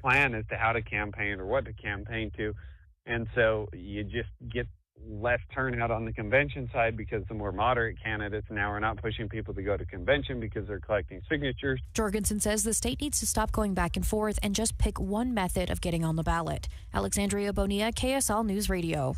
plan as to how to campaign or what to campaign to. And so you just get less turnout on the convention side because the more moderate candidates now are not pushing people to go to convention because they're collecting signatures. Jorgensen says the state needs to stop going back and forth and just pick one method of getting on the ballot. Alexandria Bonilla, KSL News Radio.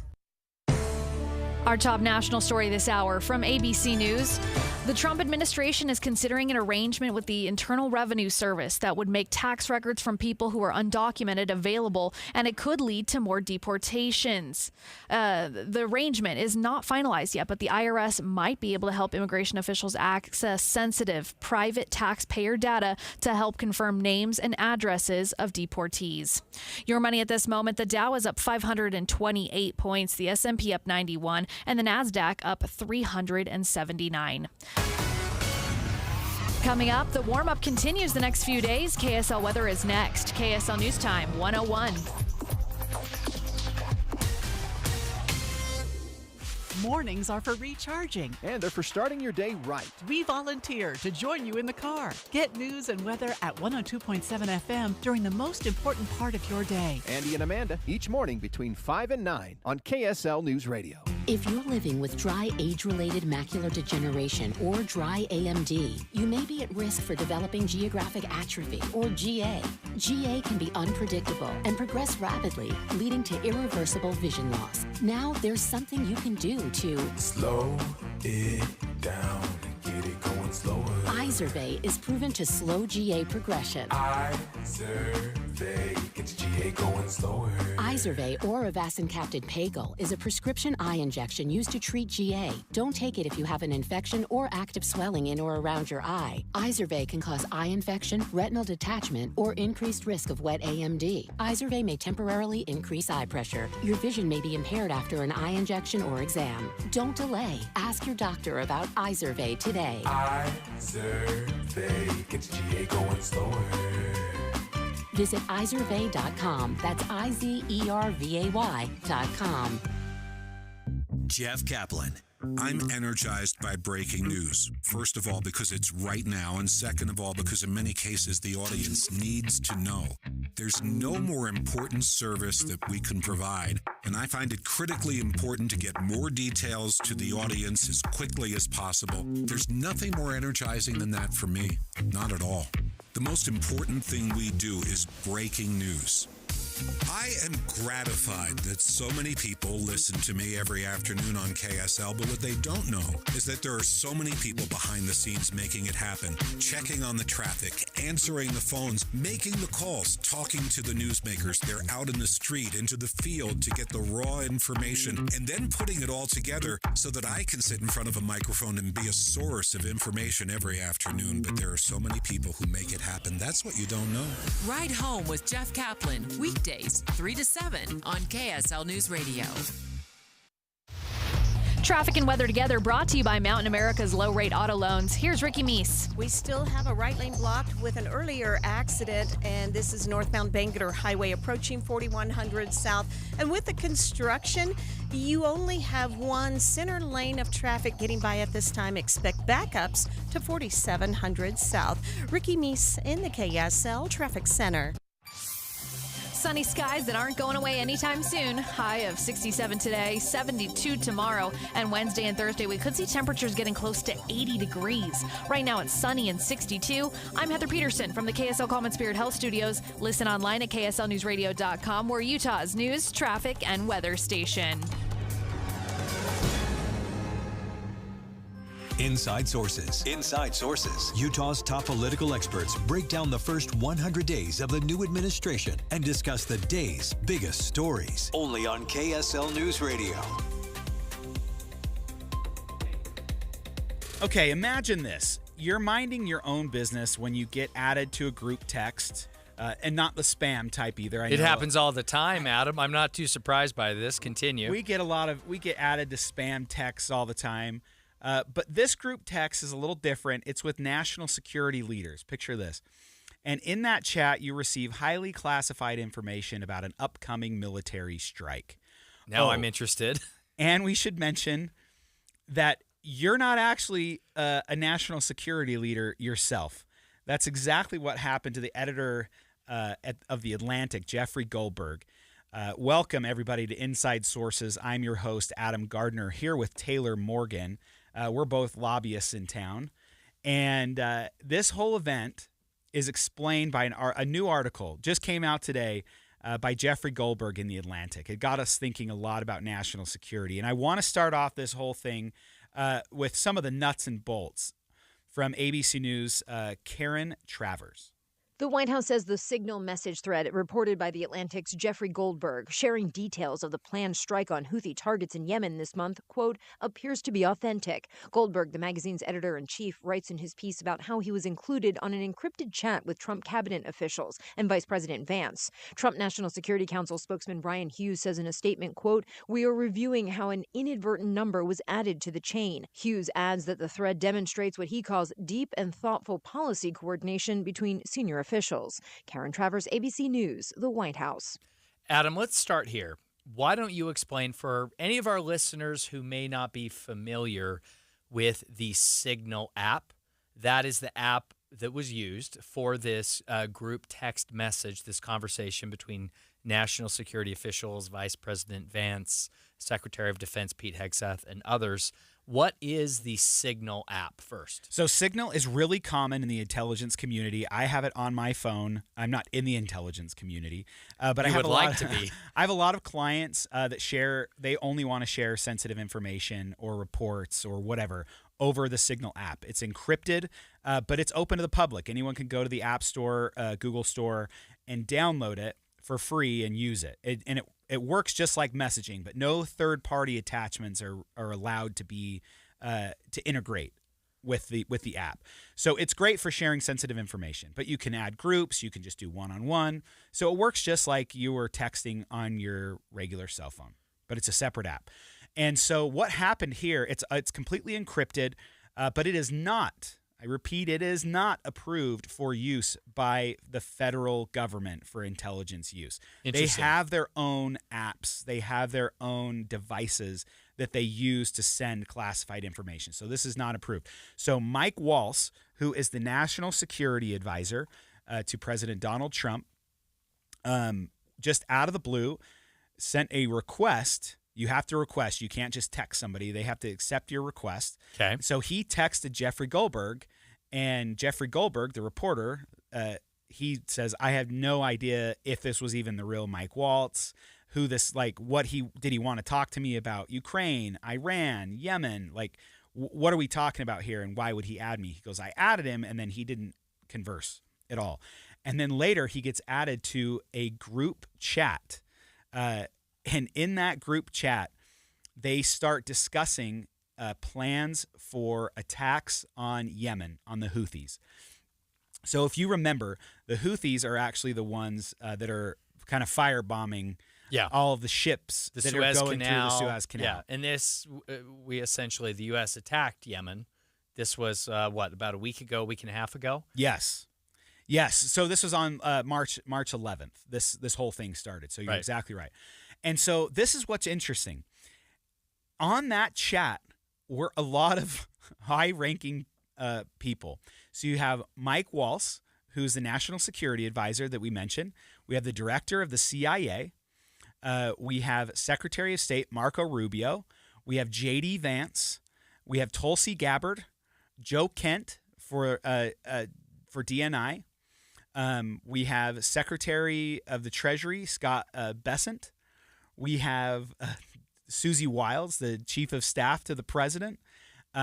Our top national story this hour from ABC News. The Trump administration is considering an arrangement with the Internal Revenue Service that would make tax records from people who are undocumented available, and it could lead to more deportations. The arrangement is not finalized yet, but the IRS might be able to help immigration officials access sensitive private taxpayer data to help confirm names and addresses of deportees. Your money at this moment, the Dow is up 528 points, the S&P up 91, and the NASDAQ up 379. Coming up, the warm-up continues the next few days. KSL weather is next. KSL News Time 101. Mornings are for recharging. And they're for starting your day right. We volunteer to join you in the car. Get news and weather at 102.7 FM during the most important part of your day. Andy and Amanda, each morning between 5 and 9 on KSL News Radio. If you're living with dry age-related macular degeneration or dry AMD, you may be at risk for developing geographic atrophy or GA. GA can be unpredictable and progress rapidly, leading to irreversible vision loss. Now there's something you can do to slow it down and get it going slower. Izervay is proven to slow GA progression. Izervay gets GA going slower. Izervay or avacincaptad pagel is a prescription eye injection used to treat GA. Don't take it if you have an infection or active swelling in or around your eye. Izervay can cause eye infection, retinal detachment, or increased risk of wet AMD. Izervay may temporarily increase eye pressure. Your vision may be impaired after an eye injection or exam. Don't delay. Ask your doctor about Izervay today. Izervay gets GA going slower. Visit Izervay.com. That's IZERVAY.com. Jeff Kaplan. I'm energized by breaking news. First of all, because it's right now, and second of all, because in many cases the audience needs to know. There's no more important service that we can provide, and I find it critically important to get more details to the audience as quickly as possible. There's nothing more energizing than that for me. Not at all. The most important thing we do is breaking news. I am gratified that so many people listen to me every afternoon on KSL, but what they don't know is that there are so many people behind the scenes making it happen, checking on the traffic, answering the phones, making the calls, talking to the newsmakers. They're out in the street, into the field to get the raw information, and then putting it all together so that I can sit in front of a microphone and be a source of information every afternoon. But there are so many people who make it happen. That's what you don't know. Ride Home with Jeff Kaplan, weekdays 3 to 7 on KSL News Radio. Traffic and weather together brought to you by Mountain America's low-rate auto loans. Here's Ricky Meese. We still have a right lane blocked with an earlier accident, and this is northbound Bangerter Highway approaching 4100 South. And with the construction, you only have one center lane of traffic getting by at this time. Expect backups to 4700 South. Ricky Meese in the KSL Traffic Center. Sunny skies that aren't going away anytime soon. High of 67 today, 72 tomorrow, and Wednesday and Thursday we could see temperatures getting close to 80 degrees. Right now it's sunny and 62. I'm Heather Peterson from the KSL Calm and Spirit Health Studios. Listen online at KSLNewsRadio.com. We're Utah's news, traffic, and weather station. Inside Sources. Inside Sources. Utah's top political experts break down the first 100 days of the new administration and discuss the day's biggest stories. Only on KSL News Radio. Okay, imagine this. You're minding your own business when you get added to a group text, and not the spam type either. It happens all the time, Adam. I'm not too surprised by this. Continue. We get added to spam texts all the time. But this group text is a little different. It's with national security leaders. Picture this. And in that chat, you receive highly classified information about an upcoming military strike. Now I'm interested. And we should mention that you're not actually a national security leader yourself. That's exactly what happened to the editor of The Atlantic, Jeffrey Goldberg. Welcome, everybody, to Inside Sources. I'm your host, Adam Gardner, here with Taylor Morgan. We're both lobbyists in town. And this whole event is explained by a new article, just came out today, by Jeffrey Goldberg in The Atlantic. It got us thinking a lot about national security. And I want to start off this whole thing with some of the nuts and bolts from ABC News' Karen Travers. The White House says the Signal message thread reported by The Atlantic's Jeffrey Goldberg, sharing details of the planned strike on Houthi targets in Yemen this month, quote, appears to be authentic. Goldberg, the magazine's editor-in-chief, writes in his piece about how he was included on an encrypted chat with Trump cabinet officials and Vice President Vance. Trump National Security Council spokesman Brian Hughes says in a statement, quote, we are reviewing how an inadvertent number was added to the chain. Hughes adds that the thread demonstrates what he calls deep and thoughtful policy coordination between senior officials. Karen Travers, ABC News, the White House. Adam, let's start here. Why don't you explain for any of our listeners who may not be familiar with the Signal app? That is the app that was used for this group text message, this conversation between national security officials, Vice President Vance, Secretary of Defense Pete Hegseth, and others. What is the Signal app first? So Signal is really common in the intelligence community. I have it on my phone. I'm not in the intelligence community, but I have to be. I have a lot of clients that share. They only want to share sensitive information or reports or whatever over the Signal app. It's encrypted, but it's open to the public. Anyone can go to the App Store, Google Store, and download it for free and use it. It works just like messaging, but no third-party attachments are allowed to be to integrate with the app. So it's great for sharing sensitive information, but you can add groups, you can just do one-on-one. So it works just like you were texting on your regular cell phone, but it's a separate app. And so what happened here, it's completely encrypted, but it is not, I repeat, it is not approved for use by the federal government for intelligence use. They have their own apps. They have their own devices that they use to send classified information. So this is not approved. So Mike Waltz, who is the national security advisor to President Donald Trump, just out of the blue, sent a request. You have to request. You can't just text somebody. They have to accept your request. Okay. So he texted Jeffrey Goldberg, and Jeffrey Goldberg, the reporter, he says, I have no idea if this was even the real Mike Waltz, who this, like, did he want to talk to me about Ukraine, Iran, Yemen? Like, what are we talking about here, and why would he add me? He goes, I added him, and then he didn't converse at all. And then later he gets added to a group chat. And in that group chat, they start discussing plans for attacks on Yemen, on the Houthis. So if you remember, the Houthis are actually the ones that are kind of firebombing all of the ships that are going through the Suez Canal. Yeah, and this, the U.S. attacked Yemen. This was, about a week and a half ago? Yes. So this was on March 11th. This whole thing started. So you're exactly right. And so this is what's interesting. On that chat were a lot of high-ranking people. So you have Mike Waltz, who's the national security advisor that we mentioned. We have the director of the CIA. We have Secretary of State Marco Rubio. We have J.D. Vance. We have Tulsi Gabbard, Joe Kent for DNI. We have Secretary of the Treasury Scott Bessent. We have Susie Wiles, the chief of staff to the president.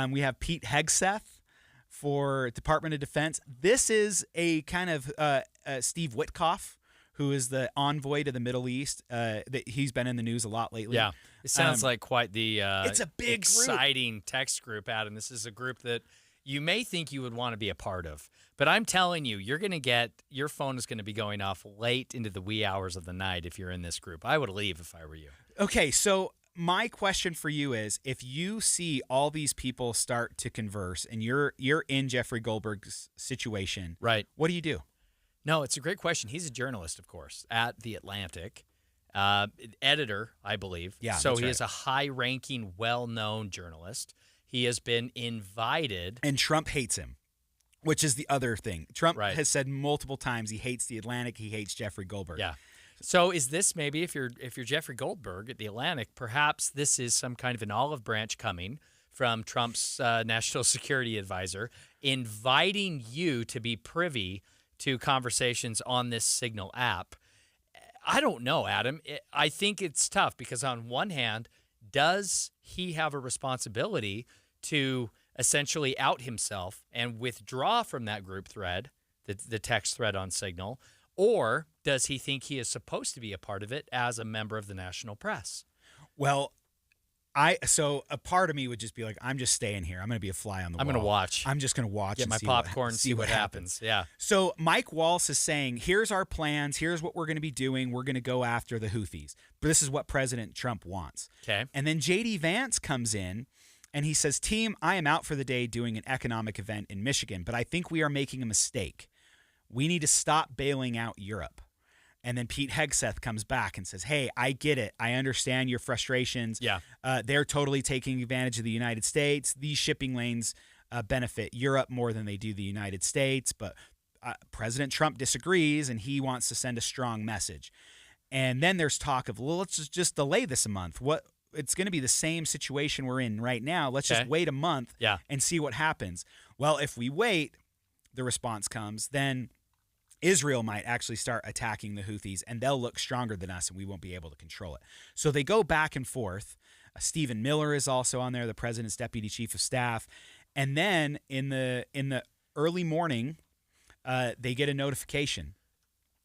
We have Pete Hegseth for Department of Defense. This is a kind of Steve Witkoff, who is the envoy to the Middle East. That he's been in the news a lot lately. Yeah, it sounds like quite the it's a big exciting text group, Adam. This is a group that you may think you would want to be a part of. But I'm telling you, your phone is going to be going off late into the wee hours of the night if you're in this group. I would leave if I were you. Okay, so my question for you is, if you see all these people start to converse and you're in Jeffrey Goldberg's situation, right? What do you do? No, it's a great question. He's a journalist, of course, at The Atlantic, editor, I believe. Yeah, so that's he right. is a high-ranking, well-known journalist. He has been invited. And Trump hates him. which is the other thing. Trump has said multiple times he hates the Atlantic, he hates Jeffrey Goldberg. Yeah. So is this maybe, if you're Jeffrey Goldberg at the Atlantic, perhaps this is some kind of an olive branch coming from Trump's national security advisor, inviting you to be privy to conversations on this Signal app. I don't know, Adam. I think it's tough because on one hand, does he have a responsibility to essentially out himself and withdraw from that group thread, the text thread on Signal, or does he think he is supposed to be a part of it as a member of the national press? Well, so a part of me would just be like, I'm just staying here. I'm going to be a fly on the wall. I'm going to watch. I'm just going to watch. Get and my popcorn, see what happens. Yeah. So Mike Waltz is saying, here's our plans. Here's what we're going to be doing. We're going to go after the Houthis. But this is what President Trump wants. Okay. And then J.D. Vance comes in and he says, team, I am out for the day doing an economic event in Michigan, but I think we are making a mistake. We need to stop bailing out Europe. And then Pete Hegseth comes back and says, hey, I get it. I understand your frustrations. Yeah. They're totally taking advantage of the United States. These shipping lanes benefit Europe more than they do the United States. But President Trump disagrees, and he wants to send a strong message. And then there's talk of, well, let's just delay this a month. It's going to be the same situation we're in right now. Let's just wait a month and see what happens. Well, if we wait, the response comes, then Israel might actually start attacking the Houthis, and they'll look stronger than us, and we won't be able to control it. So they go back and forth. Stephen Miller is also on there, the president's deputy chief of staff. And then in the early morning, they get a notification,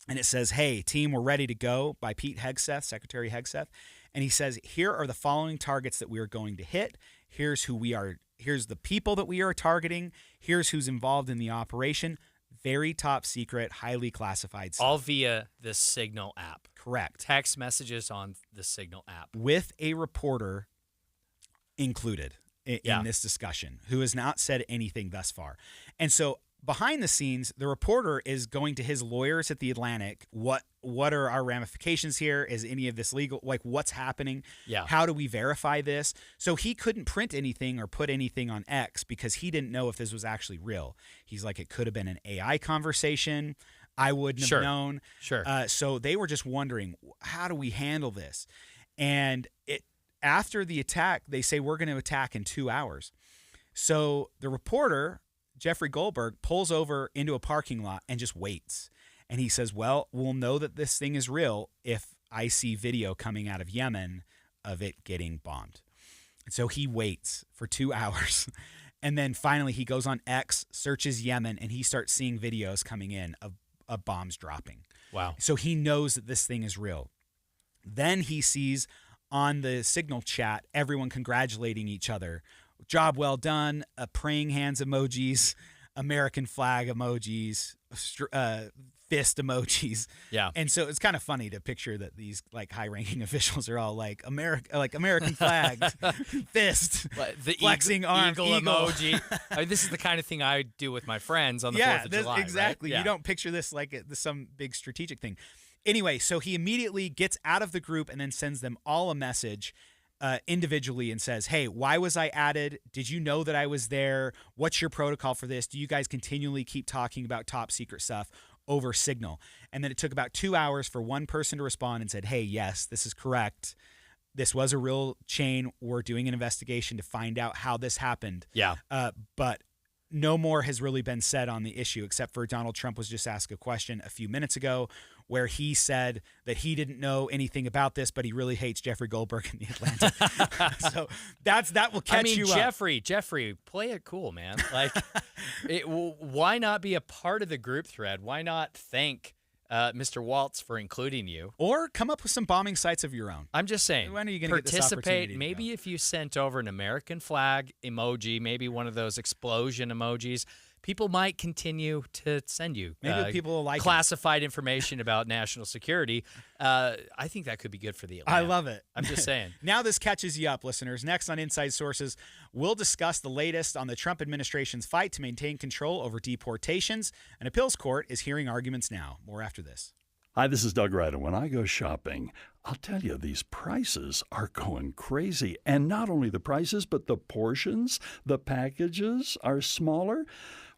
and it says, hey, team, we're ready to go, by Pete Hegseth, Secretary Hegseth. And he says, here are the following targets that we are going to hit. Here's who we are. Here's the people that we are targeting. Here's who's involved in the operation. Very top secret, highly classified stuff. All via the Signal app. Correct. Text messages on the Signal app. With a reporter included in this discussion who has not said anything thus far. And so behind the scenes, the reporter is going to his lawyers at the Atlantic. What are our ramifications here? Is any of this legal? Like, what's happening? Yeah. How do we verify this? So he couldn't print anything or put anything on X because he didn't know if this was actually real. He's like, it could have been an AI conversation. I wouldn't have known. Sure. So they were just wondering, how do we handle this? And after the attack, they say, we're going to attack in 2 hours. So the reporter, Jeffrey Goldberg, pulls over into a parking lot and just waits. And he says, well, we'll know that this thing is real if I see video coming out of Yemen of it getting bombed. And so he waits for 2 hours. And then finally he goes on X, searches Yemen, and he starts seeing videos coming in of bombs dropping. Wow. So he knows that this thing is real. Then he sees on the Signal chat everyone congratulating each other. Job well done, praying hands emojis, American flag emojis, fist emojis. Yeah. And so it's kind of funny to picture that these like high-ranking officials are all like American flags, fist, the flexing arm, eagle emoji. I mean, this is the kind of thing I do with my friends on the 4th of July. Exactly. Right? Yeah. You don't picture this like some big strategic thing. Anyway, so he immediately gets out of the group and then sends them all a message individually and says, hey, why was I added? Did you know that I was there? What's your protocol for this? Do you guys continually keep talking about top secret stuff over Signal? And then it took about 2 hours for one person to respond and said, hey, yes, this is correct. This was a real chain. We're doing an investigation to find out how this happened. Yeah. But no more has really been said on the issue, except for Donald Trump was just asked a question a few minutes ago where he said that he didn't know anything about this, but he really hates Jeffrey Goldberg in the Atlantic. So that will catch you up. Jeffrey, play it cool, man. Like, why not be a part of the group thread? Why not thank Mr. Waltz for including you? Or come up with some bombing sites of your own. I'm just saying. When are you going to get this opportunity? Maybe if you sent over an American flag emoji, maybe one of those explosion emojis, people might continue to send you people will like classified information about national security. I think that could be good for the Atlantic. I love it. I'm just saying. Now this catches you up, listeners. Next on Inside Sources, we'll discuss the latest on the Trump administration's fight to maintain control over deportations. An appeals court is hearing arguments now. More after this. Hi, this is Doug Ryder. When I go shopping, I'll tell you, these prices are going crazy. And not only the prices, but the portions, the packages are smaller.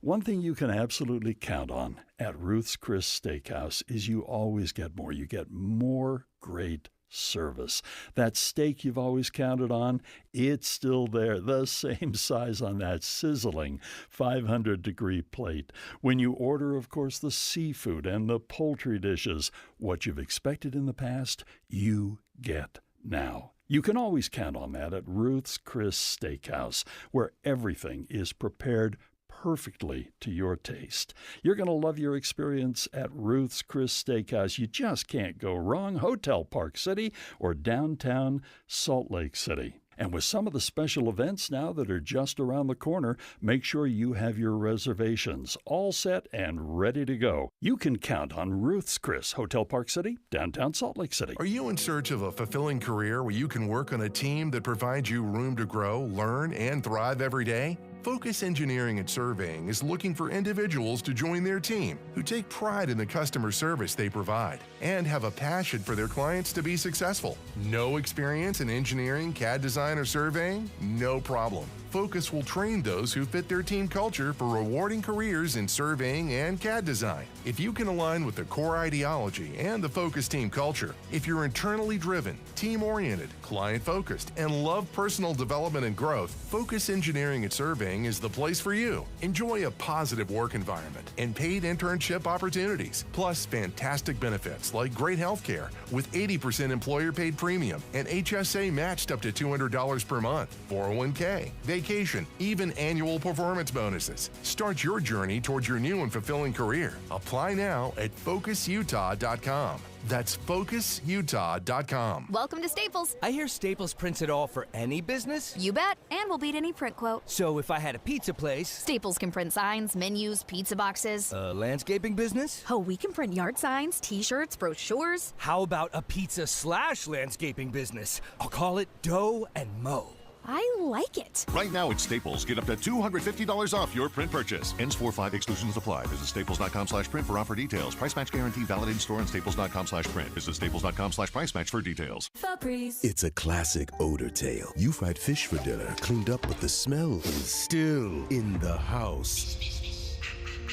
One thing you can absolutely count on at Ruth's Chris Steakhouse is you always get more. You get more great service. That steak you've always counted on, it's still there, the same size on that sizzling 500-degree plate. When you order, of course, the seafood and the poultry dishes, what you've expected in the past, you get now. You can always count on that at Ruth's Chris Steakhouse, where everything is prepared perfectly to your taste. You're going to love your experience at Ruth's Chris Steakhouse. You just can't go wrong. Hotel Park City or downtown Salt Lake City. And with some of the special events now that are just around the corner, make sure you have your reservations all set and ready to go. You can count on Ruth's Chris, Hotel Park City, downtown Salt Lake City. Are you in search of a fulfilling career where you can work on a team that provides you room to grow, learn, and thrive every day? Focus Engineering and Surveying is looking for individuals to join their team who take pride in the customer service they provide and have a passion for their clients to be successful. No experience in engineering, CAD design, or surveying? No problem. Focus will train those who fit their team culture for rewarding careers in surveying and CAD design. If you can align with the core ideology and the Focus team culture, if you're internally driven, team-oriented, client-focused, and love personal development and growth, Focus Engineering and Surveying is the place for you. Enjoy a positive work environment and paid internship opportunities, plus fantastic benefits like great health care with 80% employer-paid premium and HSA matched up to $200 per month, 401k, vacation, even annual performance bonuses. Start your journey towards your new and fulfilling career. Apply now at FocusUtah.com. That's FocusUtah.com. Welcome to Staples. I hear Staples prints it all for any business? You bet, and we'll beat any print quote. So if I had a pizza place... Staples can print signs, menus, pizza boxes. A landscaping business? Oh, we can print yard signs, t-shirts, brochures. How about a pizza/landscaping business? I'll call it Dough and Mo. I like it. Right now at Staples, get up to $250 off your print purchase. Ends 4/5, exclusions apply. Visit staples.com/print for offer details. Price match guarantee valid in store and staples.com/print. Visit staples.com/price match for details. Febreze. It's a classic odor tale. You fried fish for dinner, cleaned up, but the smell is still in the house.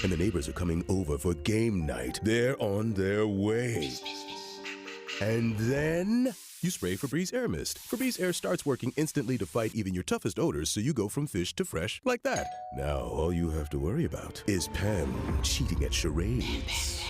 And the neighbors are coming over for game night. They're on their way. And then... you spray Febreze Air Mist. Febreze Air starts working instantly to fight even your toughest odors, so you go from fish to fresh like that. Now, all you have to worry about is Pam cheating at charades.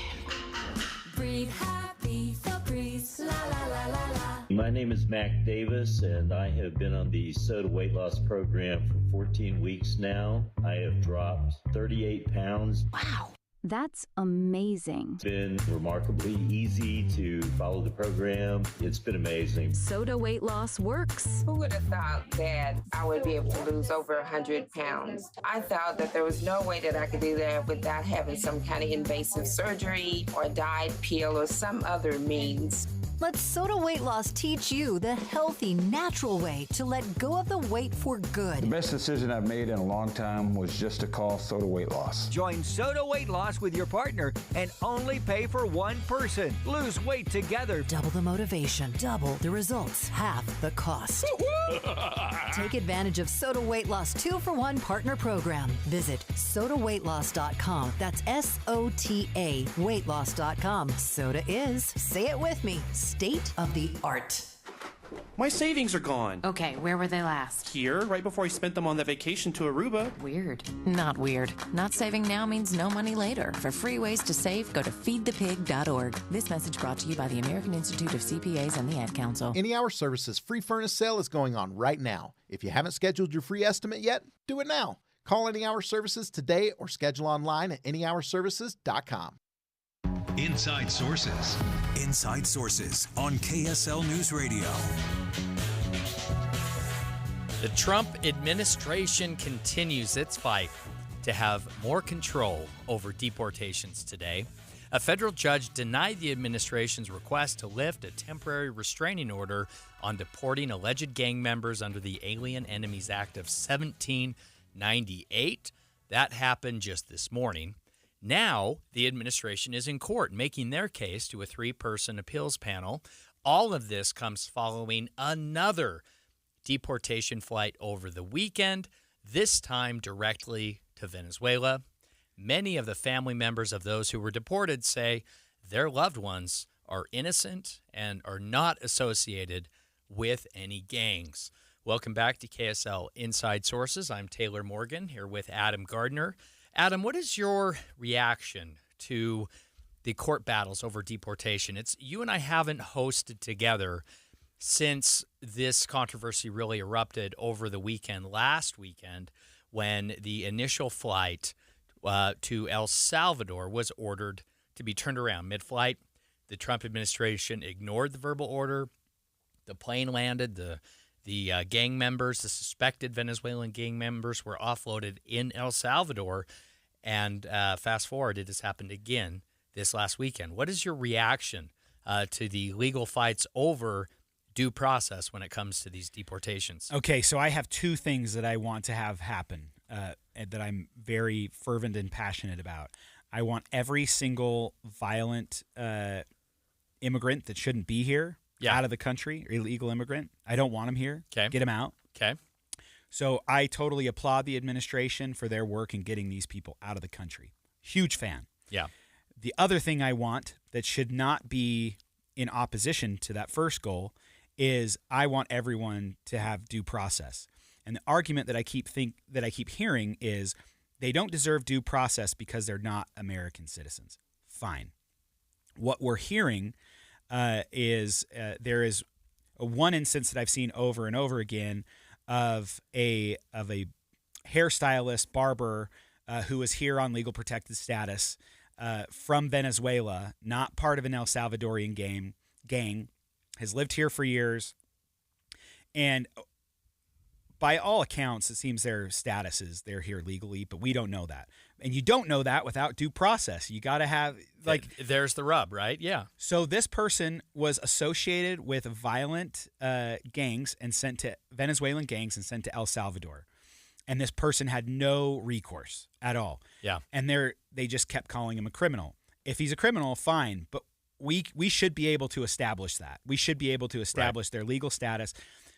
Breathe happy, Febreze, la la la la la. My name is Mac Davis, and I have been on the SOTA weight loss program for 14 weeks now. I have dropped 38 pounds. Wow. That's amazing. It's been remarkably easy to follow the program. It's been amazing. SOTA weight loss works. Who would have thought that I would be able to lose over 100 pounds? I thought that there was no way that I could do that without having some kind of invasive surgery or a diet pill or some other means. Let SOTA Weight Loss teach you the healthy, natural way to let go of the weight for good. The best decision I've made in a long time was just to call SOTA Weight Loss. Join SOTA Weight Loss with your partner and only pay for one person. Lose weight together. Double the motivation, double the results, half the cost. Take advantage of SOTA Weight Loss 2-for-1 partner program. Visit SOTAweightloss.com. That's SOTA weightloss.com. SOTA is, say it with me, state of the art. My savings are gone. Okay, where were they last? Here, right before I spent them on that vacation to Aruba. Weird. Not weird. Not saving now means no money later. For free ways to save, go to feedthepig.org. This message brought to you by the American Institute of CPAs and the Ad Council. Any Hour Services free furnace sale is going on right now. If you haven't scheduled your free estimate yet, do it now. Call Any Hour Services today or schedule online at anyhourservices.com. Inside Sources. Inside Sources on KSL News Radio. The Trump administration continues its fight to have more control over deportations today. A federal judge denied the administration's request to lift a temporary restraining order on deporting alleged gang members under the Alien Enemies Act of 1798. That happened just this morning. Now, the administration is in court making their case to a 3-person appeals panel. All of this comes following another deportation flight over the weekend, this time directly to Venezuela. Many of the family members of those who were deported say their loved ones are innocent and are not associated with any gangs. Welcome back to KSL Inside Sources. I'm Taylor Morgan here with Adam Gardner. Adam, what is your reaction to the court battles over deportation? It's you and I haven't hosted together since this controversy really erupted over the weekend, last weekend, when the initial flight to El Salvador was ordered to be turned around mid-flight. The Trump administration ignored the verbal order. The plane landed. The gang members, the suspected Venezuelan gang members, were offloaded in El Salvador. And fast forward, it has happened again this last weekend. What is your reaction to the legal fights over due process when it comes to these deportations? Okay, so I have two things that I want to have happen that I'm very fervent and passionate about. I want every single violent immigrant that shouldn't be here out of the country, illegal immigrant. I don't want them here. Okay. Get them out. Okay. So I totally applaud the administration for their work in getting these people out of the country. Huge fan. Yeah. The other thing I want that should not be in opposition to that first goal is I want everyone to have due process. And the argument that I keep hearing is they don't deserve due process because they're not American citizens. Fine. What we're hearing is there is one instance that I've seen over and over again of a hairstylist, barber, who was here on legal protected status from Venezuela, not part of an El Salvadorian gang, has lived here for years, and by all accounts, it seems their status is they're here legally, but we don't know that. And you don't know that without due process. You got to have, like... There's the rub, right? Yeah. So this person was associated with violent gangs and sent to Venezuelan gangs and sent to El Salvador. And this person had no recourse at all. Yeah. And they just kept calling him a criminal. If he's a criminal, fine. But we should be able to establish that. We should be able to establish their legal status.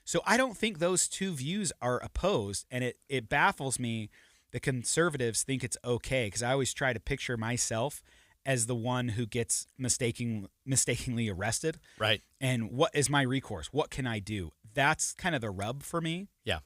So I don't think those two views are opposed, and it baffles me that conservatives think it's okay, because I always try to picture myself as the one who gets mistakenly arrested. Right. And what is my recourse? What can I do? That's kind of the rub for me. Yeah.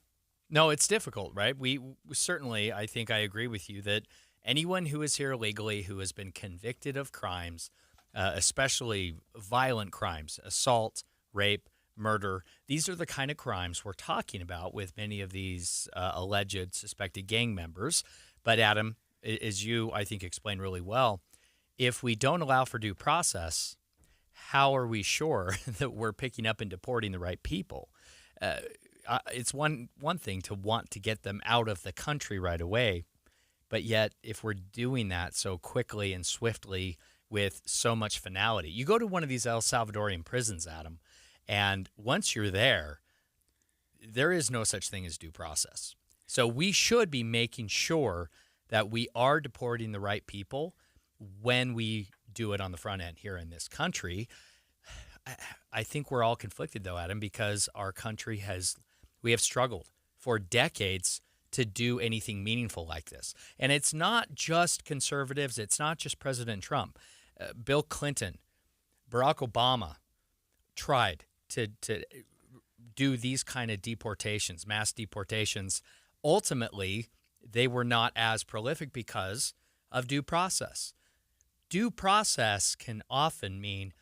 No, it's difficult, right? We certainly, I think I agree with you that anyone who is here illegally who has been convicted of crimes, especially violent crimes, assault, rape, murder, these are the kind of crimes we're talking about with many of these alleged suspected gang members. But Adam, as you, I think, explained really well, if we don't allow for due process, how are we sure that we're picking up and deporting the right people? It's one thing to want to get them out of the country right away, but yet if we're doing that so quickly and swiftly with so much finality, you go to one of these El Salvadorian prisons, Adam, and once you're there, there is no such thing as due process. So we should be making sure that we are deporting the right people when we do it on the front end here in this country. I think we're all conflicted, though, Adam, because our country we have struggled for decades to do anything meaningful like this. And it's not just conservatives. It's not just President Trump. Bill Clinton, Barack Obama tried to do these kind of deportations, mass deportations. Ultimately, they were not as prolific because of due process. Due process can often mean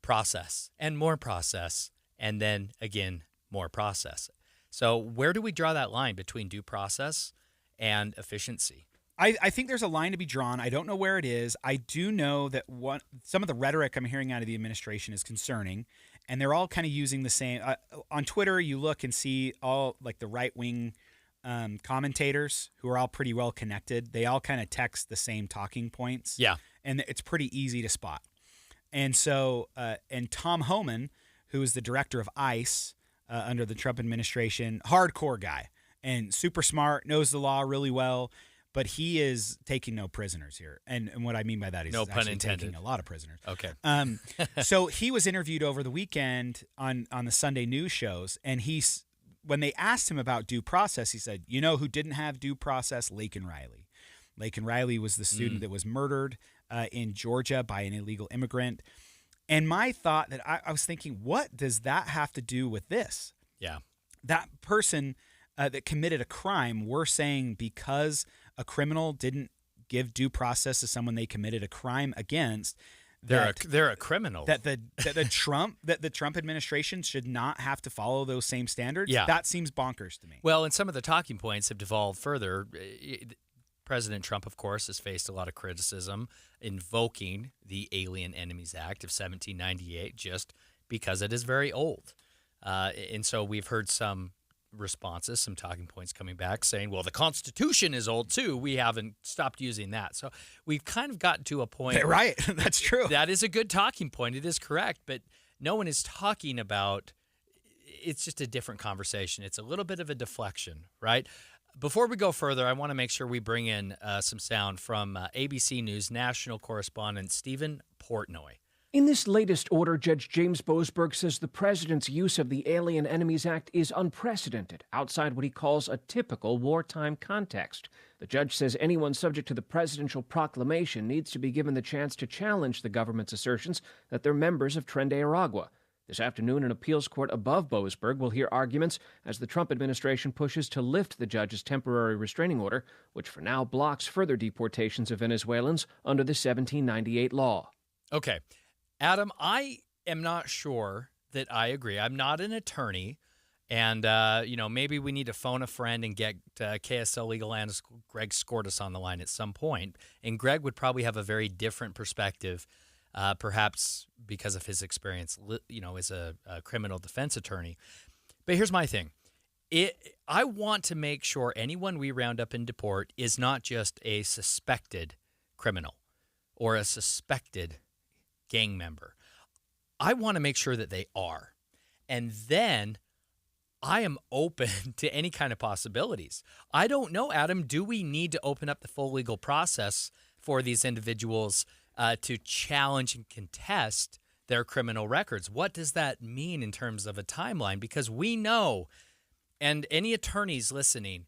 process and more process, and then, again, more process. So where do we draw that line between due process and efficiency? I think there's a line to be drawn. I don't know where it is. I do know that some of the rhetoric I'm hearing out of the administration is concerning, and they're all kind of using the same. On Twitter, you look and see all like the right-wing commentators who are all pretty well connected. They all kind of text the same talking points. Yeah. And it's pretty easy to spot. And so, and Tom Homan, who is the director of ICE under the Trump administration, hardcore guy and super smart, knows the law really well, but he is taking no prisoners here. And what I mean by that is no he's pun actually intended. taking a lot of prisoners. Okay. So he was interviewed over the weekend on the Sunday news shows, and when they asked him about due process, he said, you know who didn't have due process? Laken Riley. Laken Riley was the student that was murdered in Georgia by an illegal immigrant. And my thought that I was thinking, what does that have to do with this? Yeah. That person that committed a crime, we're saying because a criminal didn't give due process to someone they committed a crime against, they're a criminal. That the Trump administration should not have to follow those same standards. Yeah. That seems bonkers to me. Well, and some of the talking points have devolved further. President Trump, of course, has faced a lot of criticism invoking the Alien Enemies Act of 1798 just because it is very old. And so we've heard some responses, some talking points coming back saying, well, the Constitution is old too. We haven't stopped using that. So we've kind of gotten to a point. Right. That's true. That is a good talking point. It is correct. But no one is talking about, it's just a different conversation. It's a little bit of a deflection, right? Before we go further, I want to make sure we bring in some sound from ABC News national correspondent Stephen Portnoy. In this latest order, Judge James Boasberg says the president's use of the Alien Enemies Act is unprecedented, outside what he calls a typical wartime context. The judge says anyone subject to the presidential proclamation needs to be given the chance to challenge the government's assertions that they're members of Tren de Aragua. This afternoon, an appeals court above Boasberg will hear arguments as the Trump administration pushes to lift the judge's temporary restraining order, which for now blocks further deportations of Venezuelans under the 1798 law. Okay. Adam, I am not sure that I agree. I'm not an attorney, and maybe we need to phone a friend and get KSL legal analyst Greg Skordas on the line at some point. And Greg would probably have a very different perspective, perhaps because of his experience, as a criminal defense attorney. But here's my thing. I want to make sure anyone we round up and deport is not just a suspected criminal or a suspected gang member. I want to make sure that they are. And then I am open to any kind of possibilities. I don't know, Adam, do we need to open up the full legal process for these individuals to challenge and contest their criminal records? What does that mean in terms of a timeline? Because we know, and any attorneys listening,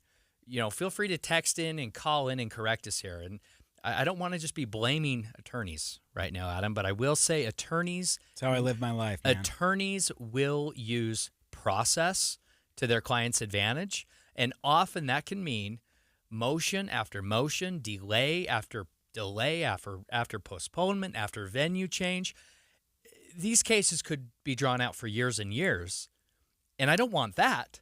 feel free to text in and call in and correct us here. And I don't want to just be blaming attorneys right now, Adam, but I will say attorneys. That's how I live my life, man. Attorneys will use process to their client's advantage, and often that can mean motion after motion, delay after delay, after postponement, after venue change. These cases could be drawn out for years and years, and I don't want that,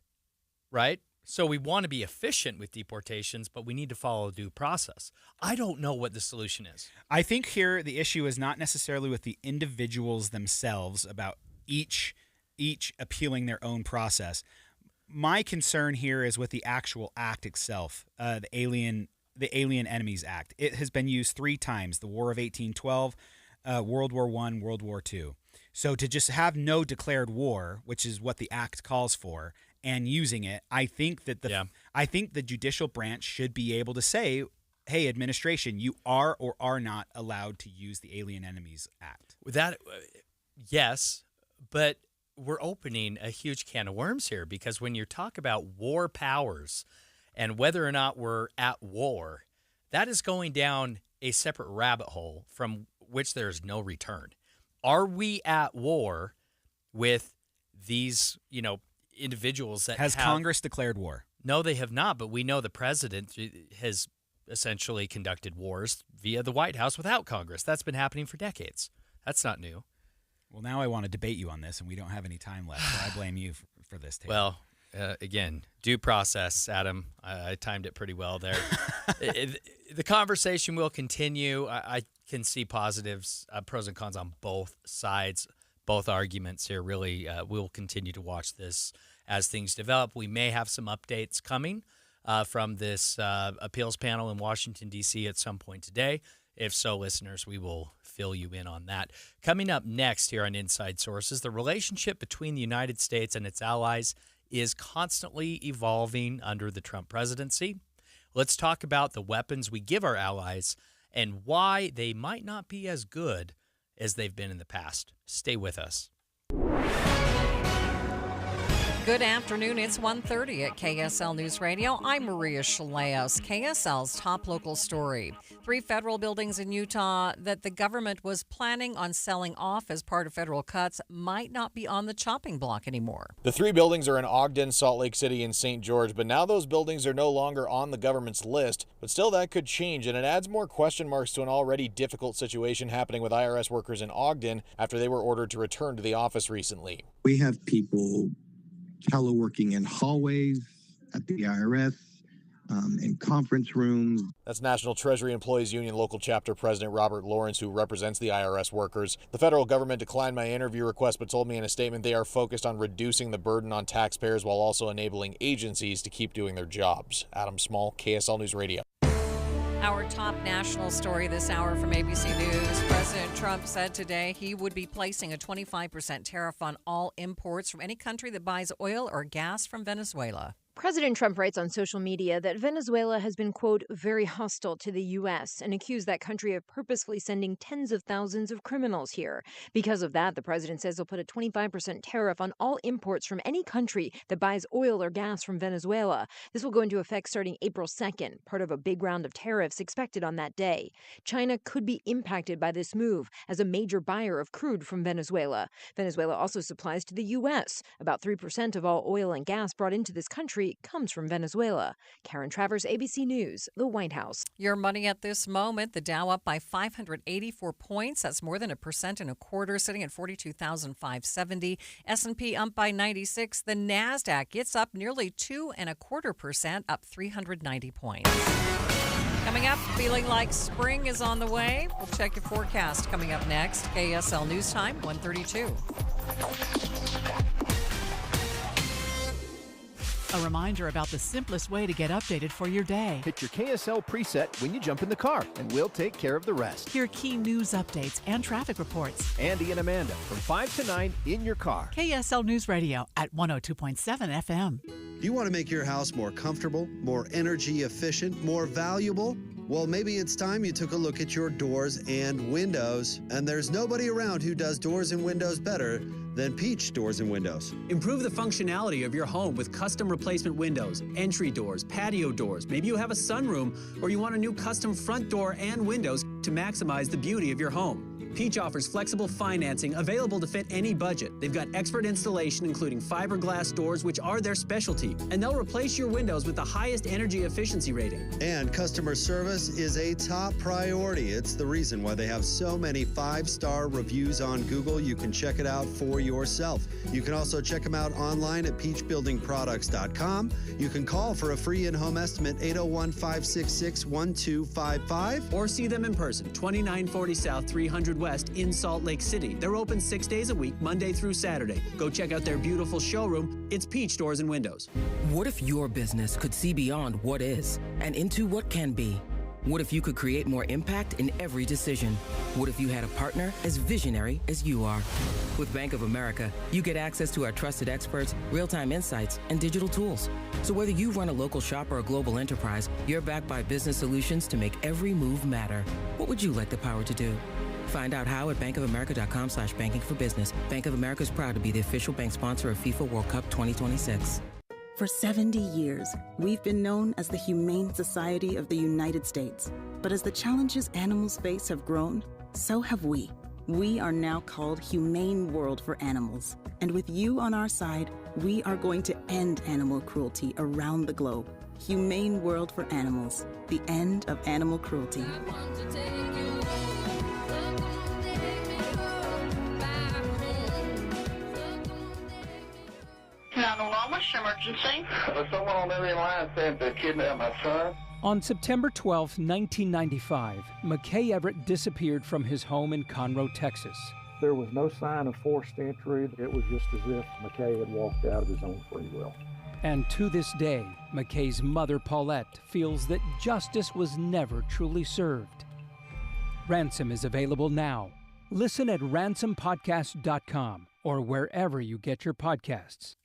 right? So we want to be efficient with deportations, but we need to follow due process. I don't know what the solution is. I think here the issue is not necessarily with the individuals themselves about each appealing their own process. My concern here is with the actual act itself, the Alien Enemies Act. It has been used 3 times: the War of 1812, World War I, World War II. So to just have no declared war, which is what the act calls for, and using it, I think that the judicial branch should be able to say, hey, administration, you are or are not allowed to use the Alien Enemies Act. Yes, but we're opening a huge can of worms here, because when you talk about war powers and whether or not we're at war, that is going down a separate rabbit hole from which there is no return. Are we at war with these, individuals that Has Congress declared war? No, they have not, but we know the president has essentially conducted wars via the White House without Congress. That's been happening for decades. That's not new. Well, now I want to debate you on this, and we don't have any time left, so I blame you for this. Taylor. Well, again, due process, Adam. I timed it pretty well there. The conversation will continue. I can see positives, pros and cons on both sides, both arguments here. Really, we'll continue to watch this as things develop. We may have some updates coming from this appeals panel in Washington, D.C. at some point today. If so, listeners, we will fill you in on that. Coming up next here on Inside Sources, the relationship between the United States and its allies is constantly evolving under the Trump presidency. Let's talk about the weapons we give our allies and why they might not be as good as they've been in the past. Stay with us. Good afternoon. It's 1:30 at KSL News Radio. I'm Maria Chaleos. KSL's top local story. 3 federal buildings in Utah that the government was planning on selling off as part of federal cuts might not be on the chopping block anymore. The 3 buildings are in Ogden, Salt Lake City, and St. George, but now those buildings are no longer on the government's list. But still, that could change, and it adds more question marks to an already difficult situation happening with IRS workers in Ogden after they were ordered to return to the office recently. We have people teleworking in hallways at the IRS, in conference rooms. That's National Treasury Employees Union Local Chapter President Robert Lawrence, who represents the IRS workers. The federal government declined my interview request, but told me in a statement they are focused on reducing the burden on taxpayers while also enabling agencies to keep doing their jobs. Adam Small, KSL News Radio. Our top national story this hour from ABC News. President Trump said today he would be placing a 25% tariff on all imports from any country that buys oil or gas from Venezuela. President Trump writes on social media that Venezuela has been, quote, very hostile to the U.S. and accused that country of purposefully sending tens of thousands of criminals here. Because of that, the president says he'll put a 25% tariff on all imports from any country that buys oil or gas from Venezuela. This will go into effect starting April 2nd, part of a big round of tariffs expected on that day. China could be impacted by this move as a major buyer of crude from Venezuela. Venezuela also supplies to the U.S. About 3% of all oil and gas brought into this country comes from Venezuela. Karen Travers, ABC News, the White House. Your money at this moment, the Dow up by 584 points. That's more than 1.25%, sitting at 42,570. S&P up by 96. The NASDAQ gets up nearly 2.25%, up 390 points. Coming up, feeling like spring is on the way. We'll check your forecast coming up next. KSL News Time, 1:32. A reminder about the simplest way to get updated for your day. Hit your KSL preset when you jump in the car, and we'll take care of the rest. Hear key news updates and traffic reports. Andy and Amanda from 5 to 9 in your car. KSL News Radio at 102.7 FM. Do you want to make your house more comfortable, more energy efficient, more valuable? Well, maybe it's time you took a look at your doors and windows, and there's nobody around who does doors and windows better than Peach Doors and Windows. Improve the functionality of your home with custom replacement windows, entry doors, patio doors. Maybe you have a sunroom or you want a new custom front door and windows to maximize the beauty of your home. Peach offers flexible financing available to fit any budget. They've got expert installation, including fiberglass doors, which are their specialty, and they'll replace your windows with the highest energy efficiency rating. And customer service is a top priority. It's the reason why they have so many 5-star reviews on Google. You can check it out for yourself. You can also check them out online at peachbuildingproducts.com. You can call for a free in-home estimate, 801-566-1255. Or see them in person, 2940 South, 300 West in Salt Lake City. They're open 6 days a week, Monday through Saturday. Go check out their beautiful showroom. It's Peach Doors and Windows. What if your business could see beyond what is and into what can be? What if you could create more impact in every decision? What if you had a partner as visionary as you are? With Bank of America, you get access to our trusted experts, real-time insights, and digital tools. So whether you run a local shop or a global enterprise, you're backed by business solutions to make every move matter. What would you like the power to do? Find out how at bankofamerica.com/banking for business. Bank of America is proud to be the official bank sponsor of FIFA World Cup 2026. For 70 years, we've been known as the Humane Society of the United States. But as the challenges animals face have grown, so have we. We are now called Humane World for Animals. And with you on our side, we are going to end animal cruelty around the globe. Humane World for Animals. The end of animal cruelty. 911, what's your emergency? There's someone on the other line saying they kidnapped my son. On September 12, 1995, McKay Everett disappeared from his home in Conroe, Texas. There was no sign of forced entry. It was just as if McKay had walked out of his own free will. And to this day, McKay's mother, Paulette, feels that justice was never truly served. Ransom is available now. Listen at ransompodcast.com or wherever you get your podcasts.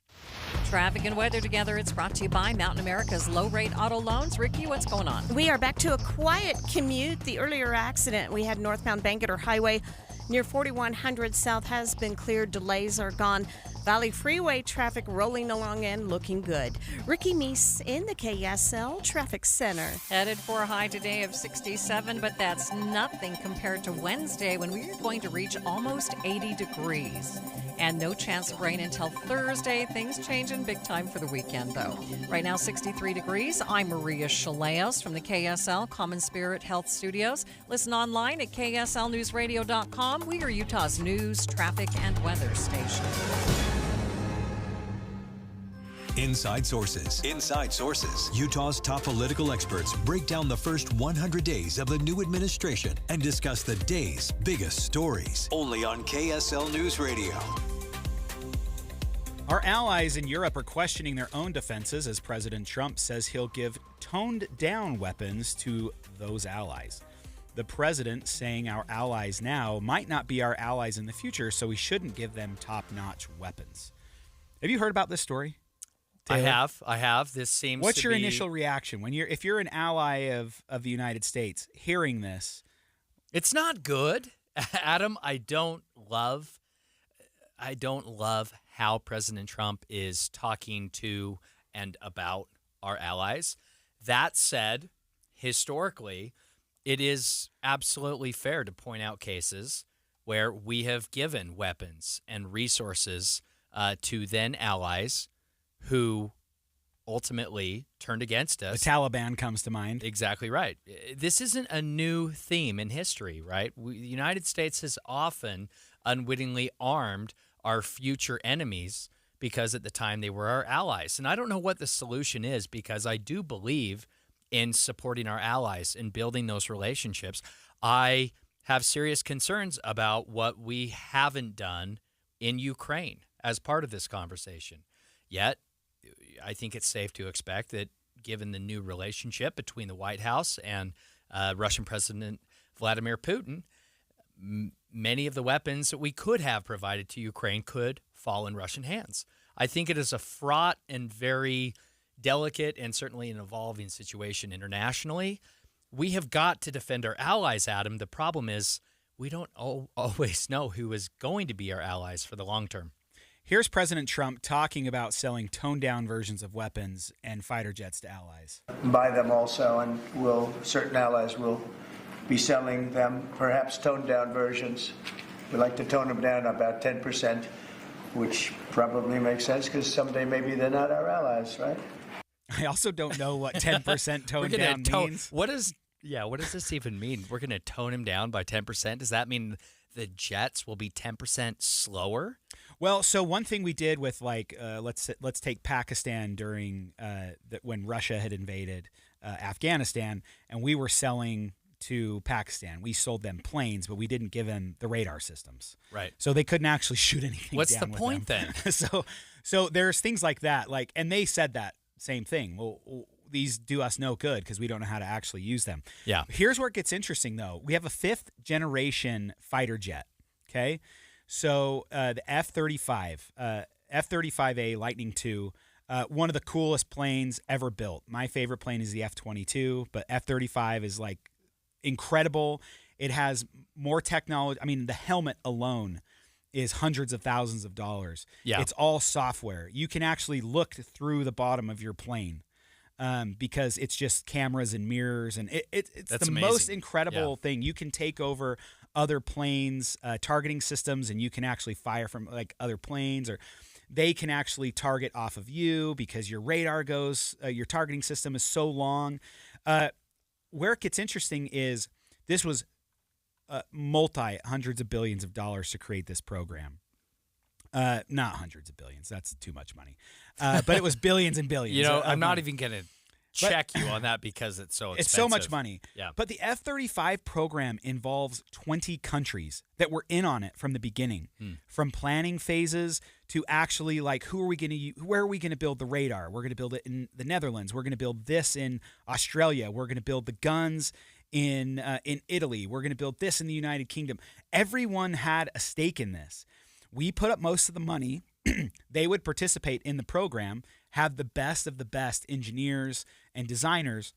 Traffic and weather together. It's brought to you by Mountain America's low-rate auto loans. Ricky, what's going on? We are back to a quiet commute. The earlier accident, we had northbound Bangerter Highway Near 4100 South has been cleared. Delays are gone. Valley Freeway traffic rolling along and looking good. Ricky Meese in the KSL Traffic Center. Headed for a high today of 67, but that's nothing compared to Wednesday when we are going to reach almost 80 degrees. And no chance of rain until Thursday. Things changing big time for the weekend, though. Right now, 63 degrees. I'm Maria Chaleos from the KSL Common Spirit Health Studios. Listen online at kslnewsradio.com. We are Utah's news, traffic, and weather station. Inside Sources. Inside Sources. Utah's top political experts break down the first 100 days of the new administration and discuss the day's biggest stories. Only on KSL News Radio. Our allies in Europe are questioning their own defenses as President Trump says he'll give toned-down weapons to those allies. The president saying our allies now might not be our allies in the future, so we shouldn't give them top-notch weapons. Have you heard about this story? Taylor? I have. This seems What's to your be... initial reaction when if you're an ally of the United States hearing this? It's not good. Adam, I don't love how President Trump is talking to and about our allies. That said, historically, it is absolutely fair to point out cases where we have given weapons and resources to then allies who ultimately turned against us. The Taliban comes to mind. Exactly right. This isn't a new theme in history, right? The United States has often unwittingly armed our future enemies because at the time they were our allies. And I don't know what the solution is, because I do believe in supporting our allies and building those relationships. I have serious concerns about what we haven't done in Ukraine as part of this conversation. Yet, I think it's safe to expect that given the new relationship between the White House and Russian President Vladimir Putin, many of the weapons that we could have provided to Ukraine could fall in Russian hands. I think it is a fraught and very delicate and certainly an evolving situation internationally. We have got to defend our allies, Adam. The problem is we don't always know who is going to be our allies for the long term. Here's President Trump talking about selling toned-down versions of weapons and fighter jets to allies. Buy them also, and certain allies will be selling them, perhaps toned-down versions. We like to tone them down about 10%, which probably makes sense because someday maybe they're not our allies, right? I also don't know what 10% toned down means. What does this even mean? We're going to tone him down by 10%? Does that mean the jets will be 10% slower? Well, so one thing we did with let's take Pakistan during when Russia had invaded Afghanistan, and we were selling to Pakistan. We sold them planes, but we didn't give them the radar systems. Right. So they couldn't actually shoot anything. What's down the point then? So there's things like that. And they said that same thing. Well, these do us no good because we don't know how to actually use them. Yeah. Here's where it gets interesting, though. We have a 5th generation fighter jet. Okay. So the F-35, F-35A Lightning II, one of the coolest planes ever built. My favorite plane is the F-22, but F-35 is incredible. It has more technology. I mean, the helmet alone is hundreds of thousands of dollars. Yeah. It's all software. You can actually look through the bottom of your plane because it's just cameras and mirrors. And it's That's the amazing. most incredible thing. You can take over other planes, targeting systems, and you can actually fire from other planes, or they can actually target off of you because your radar goes, your targeting system is so long. Where it gets interesting is this was hundreds of billions of dollars to create this program. Not hundreds of billions. That's too much money. But it was billions and billions. I'm not even going to check you on that because it's so expensive. It's so much money. Yeah. But the F-35 program involves 20 countries that were in on it from the beginning, from planning phases to actually where are we going to build the radar? We're going to build it in the Netherlands. We're going to build this in Australia. We're going to build the guns in Italy. We're going to build this in the United Kingdom. Everyone had a stake in this. We put up most of the money. They would participate in the program, have the best of the best engineers and designers,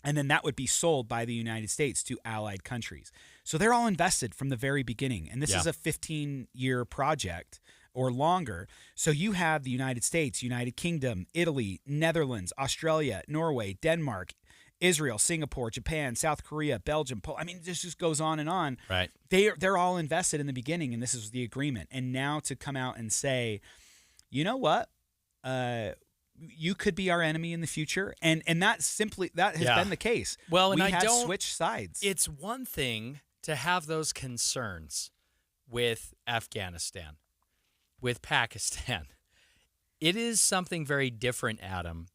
and then that would be sold by the United States to allied countries. So they're all invested from the very beginning. And this is a 15-year project or longer. So you have the United States, United Kingdom, Italy, Netherlands, Australia, Norway, Denmark, Israel, Singapore, Japan, South Korea, Belgium, Poland. I mean, this just goes on and on. Right. They're all invested in the beginning, and this is the agreement. And now to come out and say, you know what? You could be our enemy in the future, and that has been the case. Well, and we I have don't switched sides. It's one thing to have those concerns with Afghanistan, with Pakistan. It is something very different, Adam,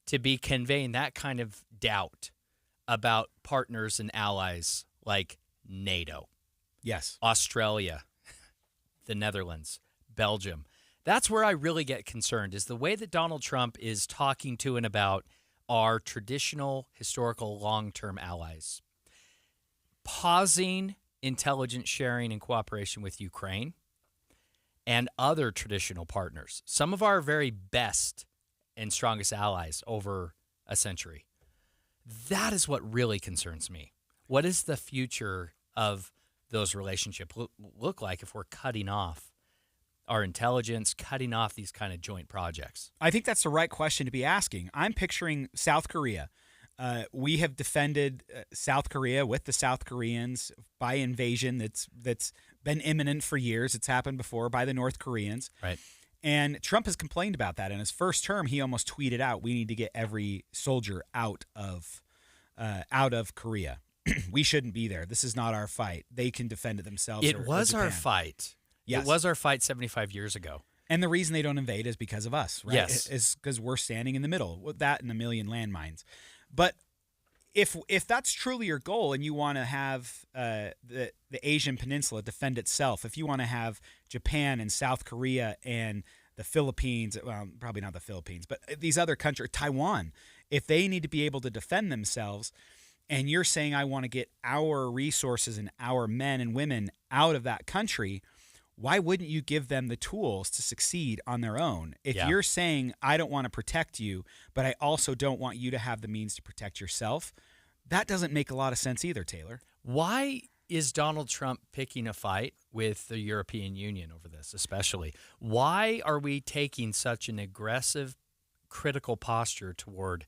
to be conveying that kind of doubt about partners and allies like NATO. Yes. Australia, the Netherlands, Belgium. That's where I really get concerned, is the way that Donald Trump is talking to and about our traditional, historical, long-term allies. Pausing intelligence sharing and cooperation with Ukraine and other traditional partners, some of our very best and strongest allies over a century. That is what really concerns me. What does the future of those relationships look like if we're cutting off our intelligence, cutting off these kind of joint projects? I think that's the right question to be asking. I'm picturing South Korea. We have defended South Korea with the South Koreans by invasion that's been imminent for years. It's happened before by the North Koreans. Right. And Trump has complained about that. In his first term, he almost tweeted out, "We need to get every soldier out of Korea. We shouldn't be there. This is not our fight. They can defend it themselves." It was our fight. Yes. It was our fight 75 years ago. And the reason they don't invade is because of us, right? Yes. Is because we're standing in the middle with that and a million landmines. But if that's truly your goal, and you want to have the Asian Peninsula defend itself, if you want to have Japan and South Korea and the Philippines, well, probably not the Philippines, but these other countries, Taiwan, if they need to be able to defend themselves, and you're saying, I want to get our resources and our men and women out of that country, why wouldn't you give them the tools to succeed on their own? If you're saying, I don't want to protect you, but I also don't want you to have the means to protect yourself, that doesn't make a lot of sense either, Taylor. Why is Donald Trump picking a fight with the European Union over this, especially? Why are we taking such an aggressive, critical posture toward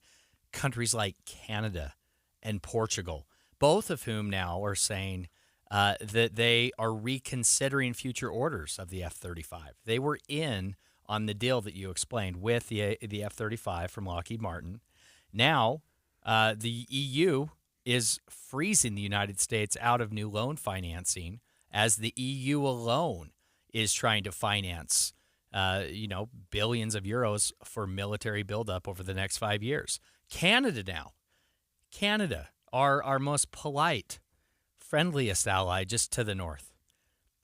countries like Canada and Portugal, both of whom now are saying that they are reconsidering future orders of the F-35? They were in on the deal that you explained with the F-35 from Lockheed Martin. Now, the EU is freezing the United States out of new loan financing as the EU alone is trying to finance, billions of euros for military buildup over the next 5 years. Canada, our most polite, friendliest ally just to the north,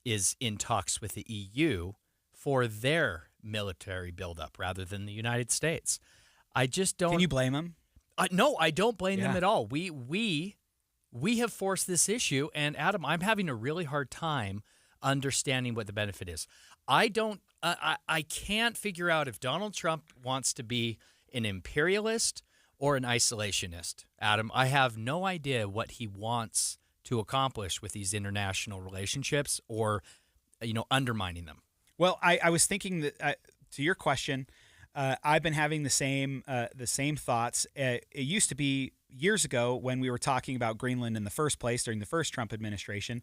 is in talks with the EU for their military buildup rather than the United States. I just don't. Can you blame them? No, I don't blame them at all. We have forced this issue, and Adam, I'm having a really hard time understanding what the benefit is. I can't figure out if Donald Trump wants to be an imperialist or an isolationist. Adam, I have no idea what he wants to accomplish with these international relationships, or undermining them. Well, I was thinking that to your question. I've been having the same thoughts. It used to be years ago when we were talking about Greenland in the first place during the first Trump administration,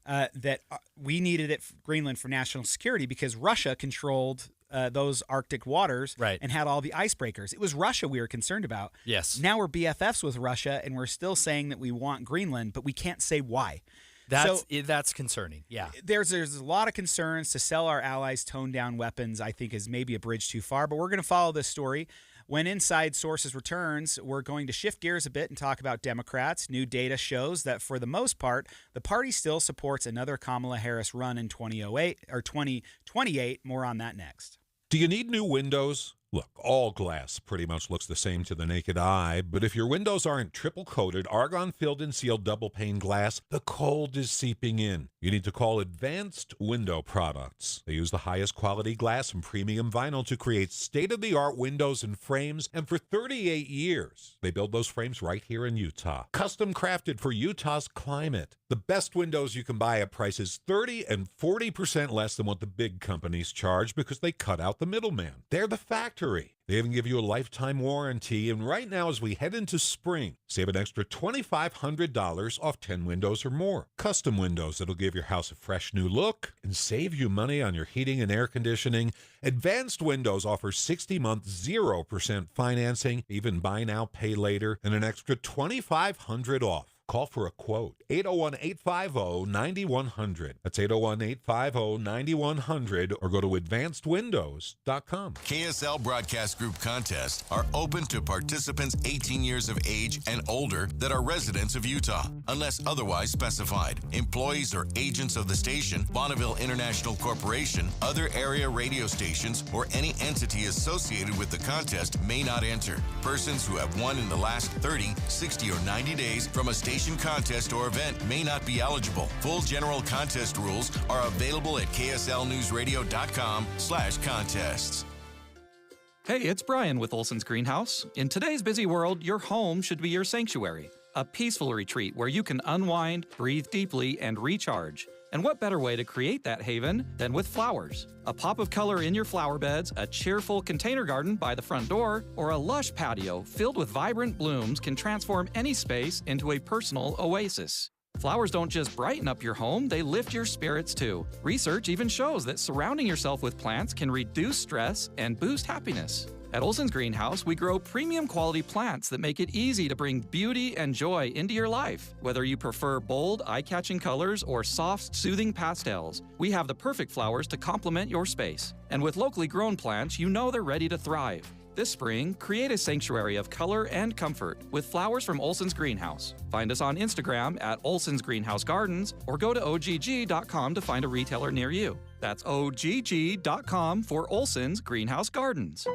that we needed Greenland for national security because Russia controlled those Arctic waters and had all the icebreakers. It was Russia we were concerned about. Yes. Now we're BFFs with Russia, and we're still saying that we want Greenland, but we can't say why. That's concerning. Yeah. There's a lot of concerns to sell our allies toned down weapons, I think is maybe a bridge too far, but we're going to follow this story. When Inside Sources returns, we're going to shift gears a bit and talk about Democrats. New data shows that for the most part, the party still supports another Kamala Harris run in 2028. More on that next. Do you need new windows? Look, all glass pretty much looks the same to the naked eye, but if your windows aren't triple-coated, argon-filled and sealed double-pane glass, the cold is seeping in. You need to call Advanced Window Products. They use the highest quality glass and premium vinyl to create state-of-the-art windows and frames, and for 38 years, they build those frames right here in Utah. Custom crafted for Utah's climate. The best windows you can buy at prices 30 and 40% less than what the big companies charge because they cut out the middleman. They're the factory. They even give you a lifetime warranty, and right now as we head into spring, save an extra $2,500 off 10 windows or more. Custom windows that'll give your house a fresh new look and save you money on your heating and air conditioning. Advanced Windows offers 60-month 0% financing, even buy now, pay later, and an extra $2,500 off. Call for a quote, 801-850-9100. That's 801-850-9100, or go to advancedwindows.com. KSL Broadcast Group contests are open to participants 18 years of age and older that are residents of Utah, unless otherwise specified. Employees or agents of the station, Bonneville International Corporation, other area radio stations, or any entity associated with the contest may not enter. Persons who have won in the last 30, 60, or 90 days from a station contest or event may not be eligible. Full general contest rules are available at kslnewsradio.com/contests. Hey, it's Brian with Olson's Greenhouse. In today's busy world, your home should be your sanctuary, a peaceful retreat where you can unwind, breathe deeply, and recharge. And what better way to create that haven than with flowers? A pop of color in your flower beds, a cheerful container garden by the front door, or a lush patio filled with vibrant blooms can transform any space into a personal oasis. Flowers don't just brighten up your home, they lift your spirits too. Research even shows that surrounding yourself with plants can reduce stress and boost happiness. At Olson's Greenhouse, we grow premium quality plants that make it easy to bring beauty and joy into your life. Whether you prefer bold, eye-catching colors or soft, soothing pastels, we have the perfect flowers to complement your space. And with locally grown plants, you know they're ready to thrive. This spring, create a sanctuary of color and comfort with flowers from Olson's Greenhouse. Find us on Instagram at Olson's Greenhouse Gardens or go to OGG.com to find a retailer near you. That's OGG.com for Olson's Greenhouse Gardens.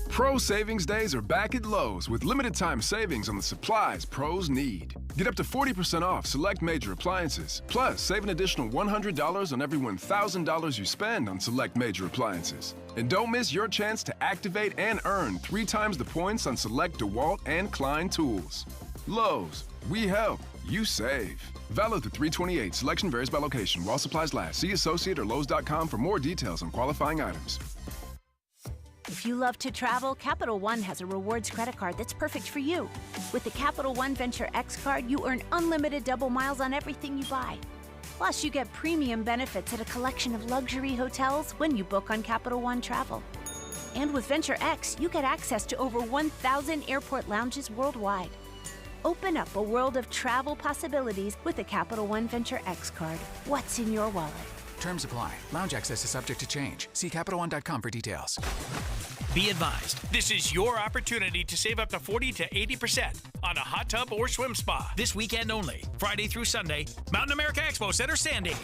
Pro Savings Days are back at Lowe's with limited time savings on the supplies pros need. Get up to 40% off select major appliances. Plus, save an additional $100 on every $1,000 you spend on select major appliances. And don't miss your chance to activate and earn 3 times the points on select DeWalt and Klein tools. Lowe's, we help, you save. Valid through 3/28. Selection varies by location. While supplies last. See associate or Lowe's.com for more details on qualifying items. If you love to travel, Capital One has a rewards credit card that's perfect for you. With the Capital One Venture X card, you earn unlimited double miles on everything you buy. Plus, you get premium benefits at a collection of luxury hotels when you book on Capital One Travel. And with Venture X, you get access to over 1,000 airport lounges worldwide. Open up a world of travel possibilities with the Capital One Venture X card. What's in your wallet? Terms apply. Lounge access is subject to change. See CapitalOne.com for details. Be advised, this is your opportunity to save up to 40 to 80% on a hot tub or swim spa. This weekend only, Friday through Sunday, Mountain America Expo Center, Sandy.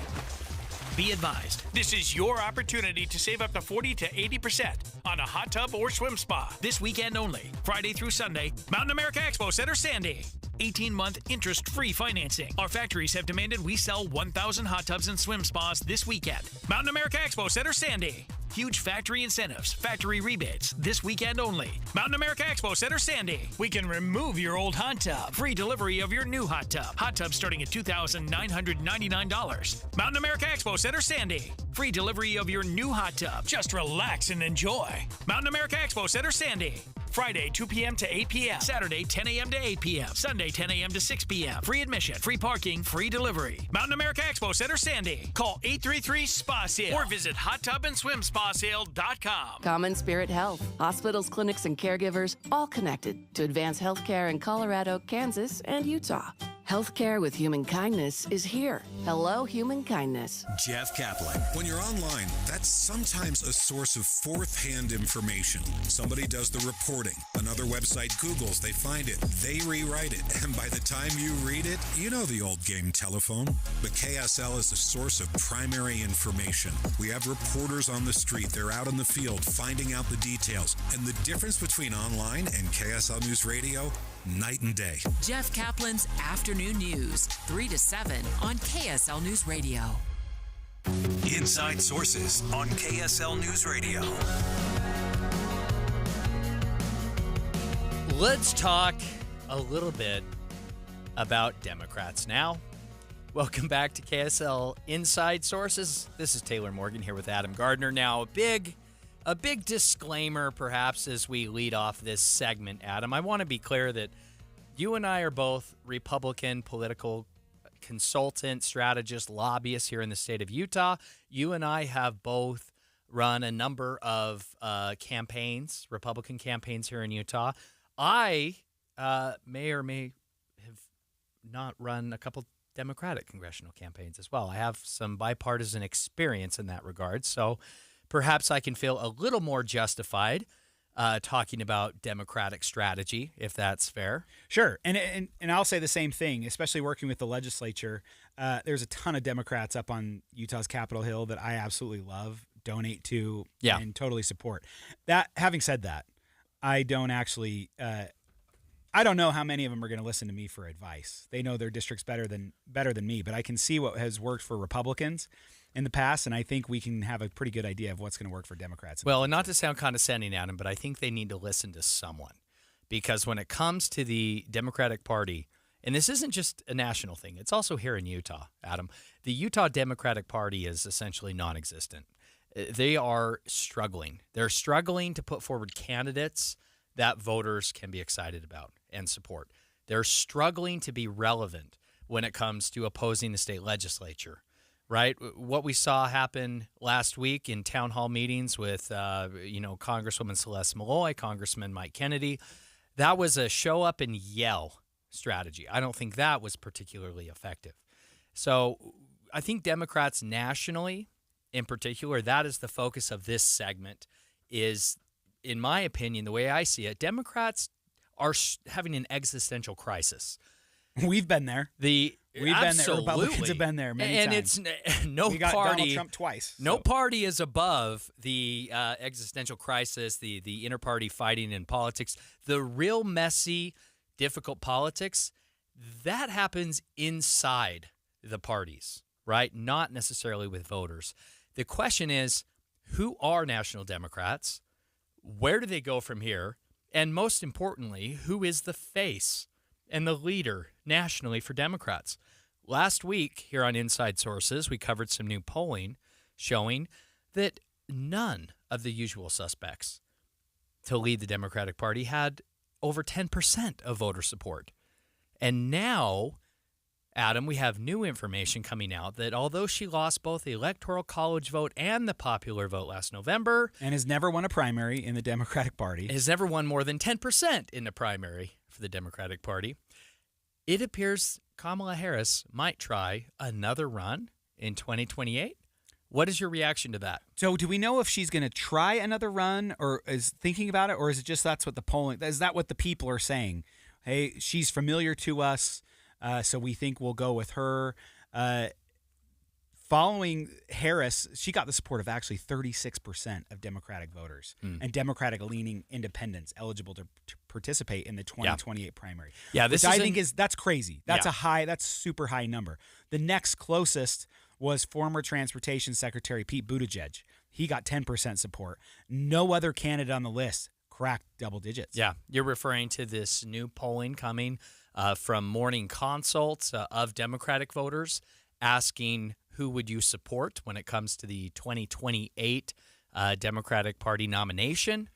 Be advised, this is your opportunity to save up to 40 to 80% on a hot tub or swim spa. This weekend only, Friday through Sunday, Mountain America Expo Center, Sandy. 18-month interest-free financing. Our factories have demanded we sell 1,000 hot tubs and swim spas this weekend. Mountain America Expo Center, Sandy. Huge factory incentives, factory rebates, this weekend only. Mountain America Expo Center, Sandy. We can remove your old hot tub. Free delivery of your new hot tub. Hot tub starting at $2,999. Mountain America Expo Center, Sandy. Free delivery of your new hot tub. Just relax and enjoy. Mountain America Expo Center, Sandy. Friday, 2 p.m. to 8 p.m. Saturday, 10 a.m. to 8 p.m. Sunday, 10 a.m. to 6 p.m. Free admission, free parking, free delivery. Mountain America Expo Center, Sandy. Call 833-SPA-SALE or visit hottubandSwimSpaSale.com. Common Spirit Health. Hospitals, clinics, and caregivers all connected to advance healthcare in Colorado, Kansas, and Utah. Healthcare with Human Kindness is here. Hello, Human Kindness. Jeff Kaplan. When you're online, that's sometimes a source of fourth-hand information. Somebody does the reporting. Another website Googles, they find it, they rewrite it, and by the time you read it, you know the old game telephone. But KSL is a source of primary information. We have reporters on the street. They're out in the field finding out the details. And the difference between online and KSL News Radio, night and day. Jeff Kaplan's Afternoon News, 3 to 7 on KSL News Radio. Inside Sources on KSL News Radio. Let's talk a little bit about Democrats now. Welcome back to KSL Inside Sources. This is Taylor Morgan here with Adam Gardner. Now, a big disclaimer, perhaps, as we lead off this segment, Adam. I want to be clear that you and I are both Republican political consultants, strategists, lobbyists here in the state of Utah. You and I have both run a number of campaigns, Republican campaigns here in Utah. I may or may have not run a couple Democratic congressional campaigns as well. I have some bipartisan experience in that regard, so perhaps I can feel a little more justified talking about Democratic strategy, if that's fair. Sure. And I'll say the same thing, especially working with the legislature. There's a ton of Democrats up on Utah's Capitol Hill that I absolutely love, donate to, and totally support. That having said that, I don't actually I don't know how many of them are going to listen to me for advice. They know their districts better than me, but I can see what has worked for Republicans in the past, and I think we can have a pretty good idea of what's going to work for Democrats. Well, and not to sound condescending, Adam, but I think they need to listen to someone, because when it comes to the Democratic Party, and this isn't just a national thing, it's also here in Utah, Adam, the Utah Democratic Party is essentially non-existent. They are struggling. They're struggling to put forward candidates that voters can be excited about and support. They're struggling to be relevant when it comes to opposing the state legislature, right? What we saw happen last week in town hall meetings with, Congresswoman Celeste Malloy, Congressman Mike Kennedy, that was a show up and yell strategy. I don't think that was particularly effective. So I think Democrats nationally, in particular, that is the focus of this segment, is, in my opinion, the way I see it, Democrats are having an existential crisis. We've been there. We've been there. Republicans have been there many times. And it's no we got party. Donald Trump twice. No party is above the existential crisis, the inter-party fighting in politics. The real messy, difficult politics, that happens inside the parties, right? Not necessarily with voters. The question is, who are National Democrats? Where do they go from here? And most importantly, who is the face and the leader nationally for Democrats? Last week here on Inside Sources, we covered some new polling showing that none of the usual suspects to lead the Democratic Party had over 10% of voter support. And now, Adam, we have new information coming out that although she lost both the Electoral College vote and the popular vote last November, and has never won a primary in the Democratic Party, has never won more than 10% in the primary for the Democratic Party, it appears Kamala Harris might try another run in 2028. What is your reaction to that? So do we know if she's going to try another run or is thinking about it, or is it just that's what the polling, is that what the people are saying? Hey, she's familiar to us. So we think we'll go with her. Following Harris, she got the support of actually 36% of Democratic voters and Democratic-leaning independents eligible to participate in the 2028 primary. Yeah, this I think that's crazy. That's that's super high number. The next closest was former Transportation Secretary Pete Buttigieg. He got 10% support. No other candidate on the list cracked double digits. Yeah, you're referring to this new polling coming from Morning Consults of Democratic voters asking who would you support when it comes to the 2028 Democratic Party nomination.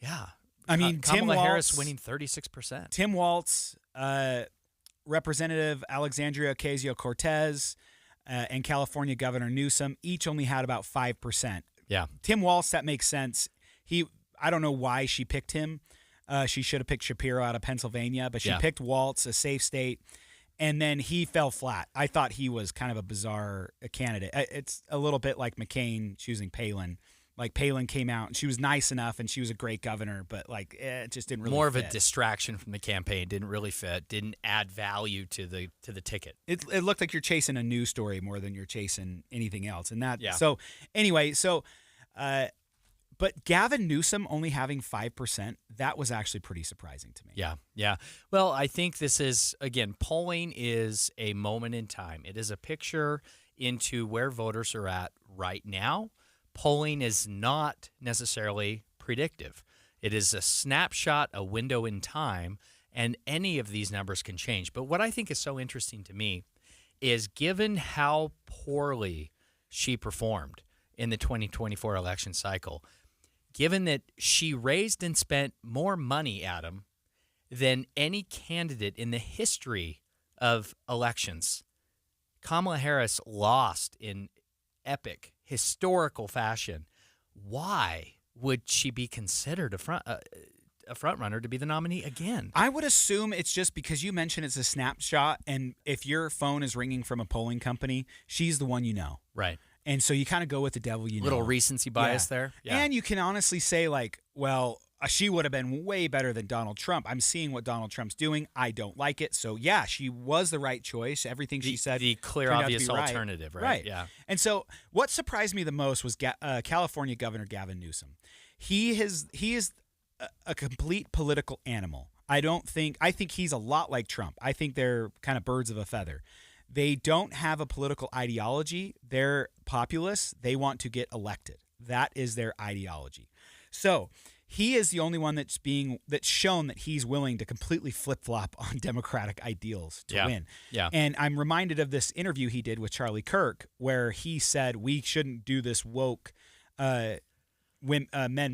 Yeah. I mean, Kamala Harris winning 36%. Tim Walz, Representative Alexandria Ocasio-Cortez, and California Governor Newsom each only had about 5%. Yeah. Tim Walz, that makes sense. I don't know why she picked him. She should have picked Shapiro out of Pennsylvania, but she picked Walz, a safe state. And then he fell flat. I thought he was kind of a bizarre candidate. It's a little bit like McCain choosing Palin. Like Palin came out and she was nice enough and she was a great governor, but like it just didn't really More fit. of a distraction from the campaign. Didn't really fit. Didn't add value to the ticket. It looked like you're chasing a news story more than you're chasing anything else. And that, Yeah. so anyway, but Gavin Newsom only having 5%, that was actually pretty surprising to me. Yeah. Well, I think this is, again, polling is a moment in time. It is a picture into where voters are at right now. Polling is not necessarily predictive. It is a snapshot, a window in time, and any of these numbers can change. But what I think is so interesting to me is given how poorly she performed in the 2024 election cycle, given that she raised and spent more money, Adam, than any candidate in the history of elections, Kamala Harris lost in epic, historical fashion. Why would she be considered a front runner to be the nominee again? I would assume it's just because you mentioned it's a snapshot, and if your phone is ringing from a polling company, she's the one you know. Right. And so you kind of go with the devil you know. Little recency bias there. Yeah. And you can honestly say, like, well, she would have been way better than Donald Trump. I'm seeing what Donald Trump's doing. I don't like it. So, yeah, she was the right choice. Everything she said. The clear, obvious alternative, right? Yeah. And so what surprised me the most was California Governor Gavin Newsom. He is a complete political animal. I think he's a lot like Trump. I think they're kind of birds of a feather. They don't have a political ideology. They're populists. They want to get elected. That is their ideology. So he is the only one that's shown that he's willing to completely flip-flop on Democratic ideals to win. Yeah. And I'm reminded of this interview he did with Charlie Kirk where he said we shouldn't do this woke men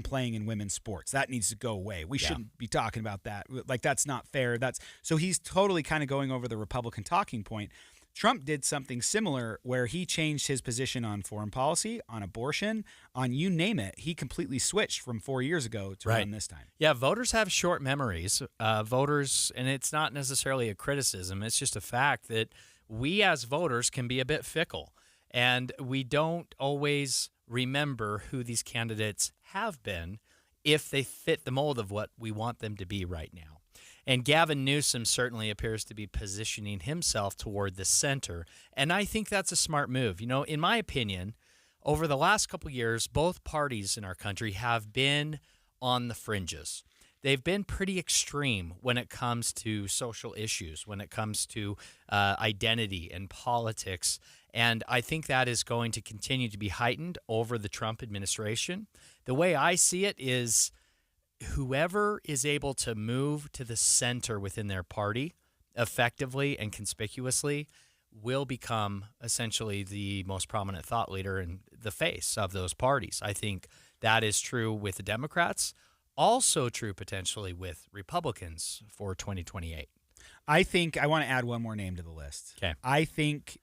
playing in women's sports. That needs to go away. We shouldn't be talking about that. Like, that's not fair. So he's totally kind of going over the Republican talking point. Trump did something similar where he changed his position on foreign policy, on abortion, on you name it. He completely switched from 4 years ago to run this time. Yeah, voters have short memories. Voters, and it's not necessarily a criticism. It's just a fact that we as voters can be a bit fickle, and we don't always remember who these candidates have been if they fit the mold of what we want them to be right now. And Gavin Newsom certainly appears to be positioning himself toward the center, and I think that's a smart move. You know, in my opinion, over the last couple of years, both parties in our country have been on the fringes. They've been pretty extreme when it comes to social issues, when it comes to identity and politics. And I think that is going to continue to be heightened over the Trump administration. The way I see it is whoever is able to move to the center within their party effectively and conspicuously will become essentially the most prominent thought leader and the face of those parties. I think that is true with the Democrats, also true potentially with Republicans for 2028. I think I want to add one more name to the list. Okay. I think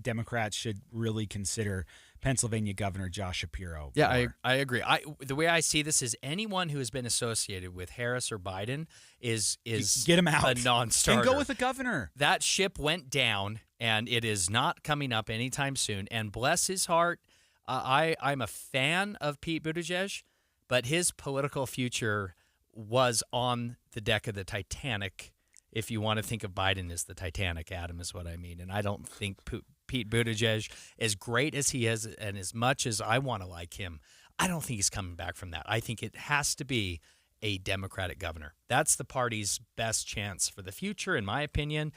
Democrats should really consider Pennsylvania Governor Josh Shapiro. Yeah, I agree. The way I see this is anyone who has been associated with Harris or Biden is get him out. A non-starter. And go with the governor. That ship went down, and it is not coming up anytime soon. And bless his heart, I'm a fan of Pete Buttigieg, but his political future was on the deck of the Titanic. If you want to think of Biden as the Titanic, Adam, is what I mean. And I don't think Pete Buttigieg, as great as he is and as much as I want to like him, I don't think he's coming back from that. I think it has to be a Democratic governor. That's the party's best chance for the future, in my opinion.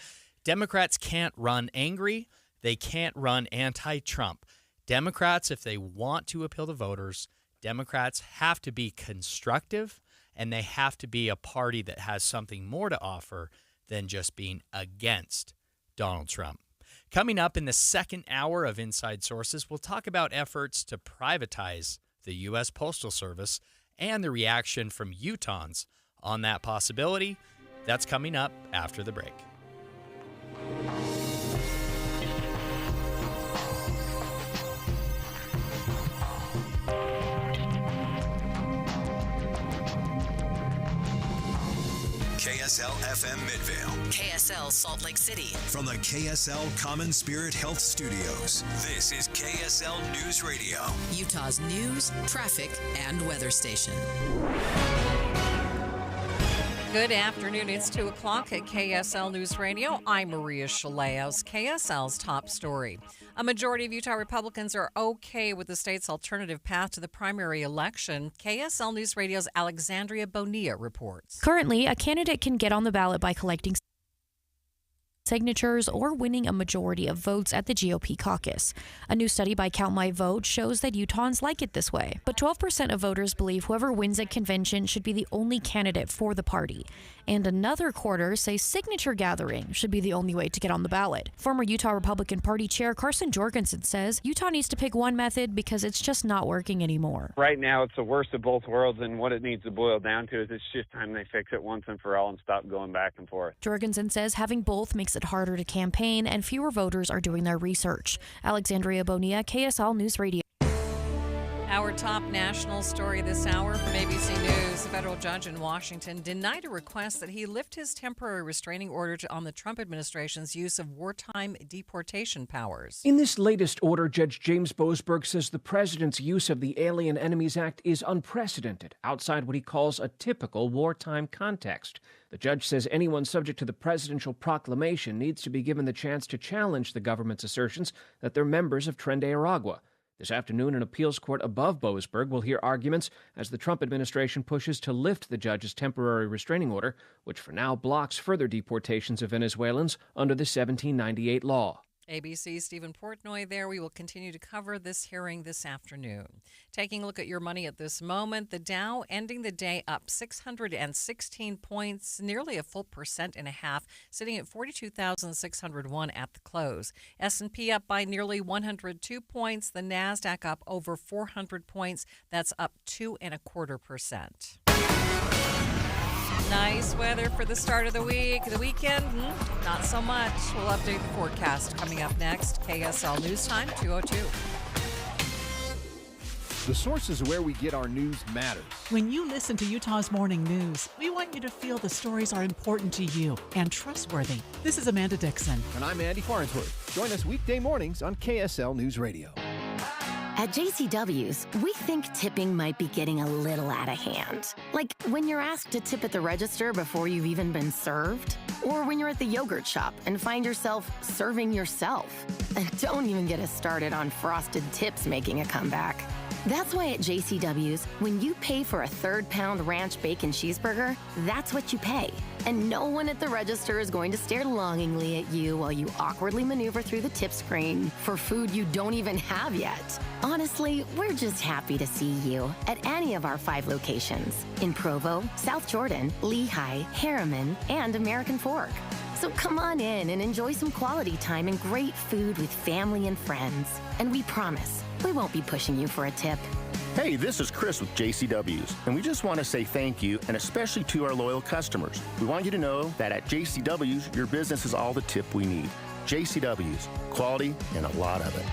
Democrats can't run angry. They can't run anti-Trump. Democrats, if they want to appeal to voters, Democrats have to be constructive, and they have to be a party that has something more to offer than just being against Donald Trump. Coming up in the second hour of Inside Sources, we'll talk about efforts to privatize the U.S. Postal Service and the reaction from Utahns on that possibility. That's coming up after the break. KSL FM Midvale. KSL Salt Lake City. From the KSL Common Spirit Health Studios, this is KSL News Radio. Utah's news, traffic, and weather station. Good afternoon. It's 2 o'clock at KSL News Radio. I'm Maria Chaleos. KSL's top story. A majority of Utah Republicans are okay with the state's alternative path to the primary election. KSL News Radio's Alexandria Bonilla reports. Currently, a candidate can get on the ballot by collecting signatures or winning a majority of votes at the GOP caucus. A new study by Count My Vote shows that Utahns like it this way, but 12% of voters believe whoever wins at convention should be the only candidate for the party. And another quarter say signature gathering should be the only way to get on the ballot. Former Utah Republican Party Chair Carson Jorgensen says Utah needs to pick one method because it's just not working anymore. Right now, it's the worst of both worlds, and what it needs to boil down to is it's just time they fix it once and for all and stop going back and forth. Jorgensen says having both makes it harder to campaign and fewer voters are doing their research. Alexandria Bonilla, KSL News Radio. Our top national story this hour from ABC News. A federal judge in Washington denied a request that he lift his temporary restraining order on the Trump administration's use of wartime deportation powers. In this latest order, Judge James Boasberg says the president's use of the Alien Enemies Act is unprecedented, outside what he calls a typical wartime context. The judge says anyone subject to the presidential proclamation needs to be given the chance to challenge the government's assertions that they're members of Tren de Aragua. This afternoon, an appeals court above Boasberg will hear arguments as the Trump administration pushes to lift the judge's temporary restraining order, which for now blocks further deportations of Venezuelans under the 1798 law. ABC's Stephen Portnoy there. We will continue to cover this hearing this afternoon. Taking a look at your money at this moment, the Dow ending the day up 616 points, nearly a full 1.5%, sitting at 42,601 at the close. S&P up by nearly 102 points. The NASDAQ up over 400 points. That's up 2.25%. Nice weather for the start of the week. The weekend, not so much. We'll update the forecast coming up next. KSL News Time, 2:02. The sources where we get our news matters. When you listen to Utah's Morning News, we want you to feel the stories are important to you and trustworthy. This is Amanda Dixon. And I'm Andy Farnsworth. Join us weekday mornings on KSL News Radio. At JCW's, we think tipping might be getting a little out of hand. Like when you're asked to tip at the register before you've even been served, or when you're at the yogurt shop and find yourself serving yourself. And don't even get us started on frosted tips making a comeback. That's why at JCW's, when you pay for a 3rd-pound ranch bacon cheeseburger, that's what you pay. And no one at the register is going to stare longingly at you while you awkwardly maneuver through the tip screen for food you don't even have yet. Honestly, we're just happy to see you at any of our 5 locations in Provo, South Jordan, Lehigh, Harriman, and American Fork. So come on in and enjoy some quality time and great food with family and friends. And we promise, we won't be pushing you for a tip. Hey, this is Chris with JCW's, and we just want to say thank you, and especially to our loyal customers. We want you to know that at JCW's, your business is all the tip we need. JCW's, quality and a lot of it.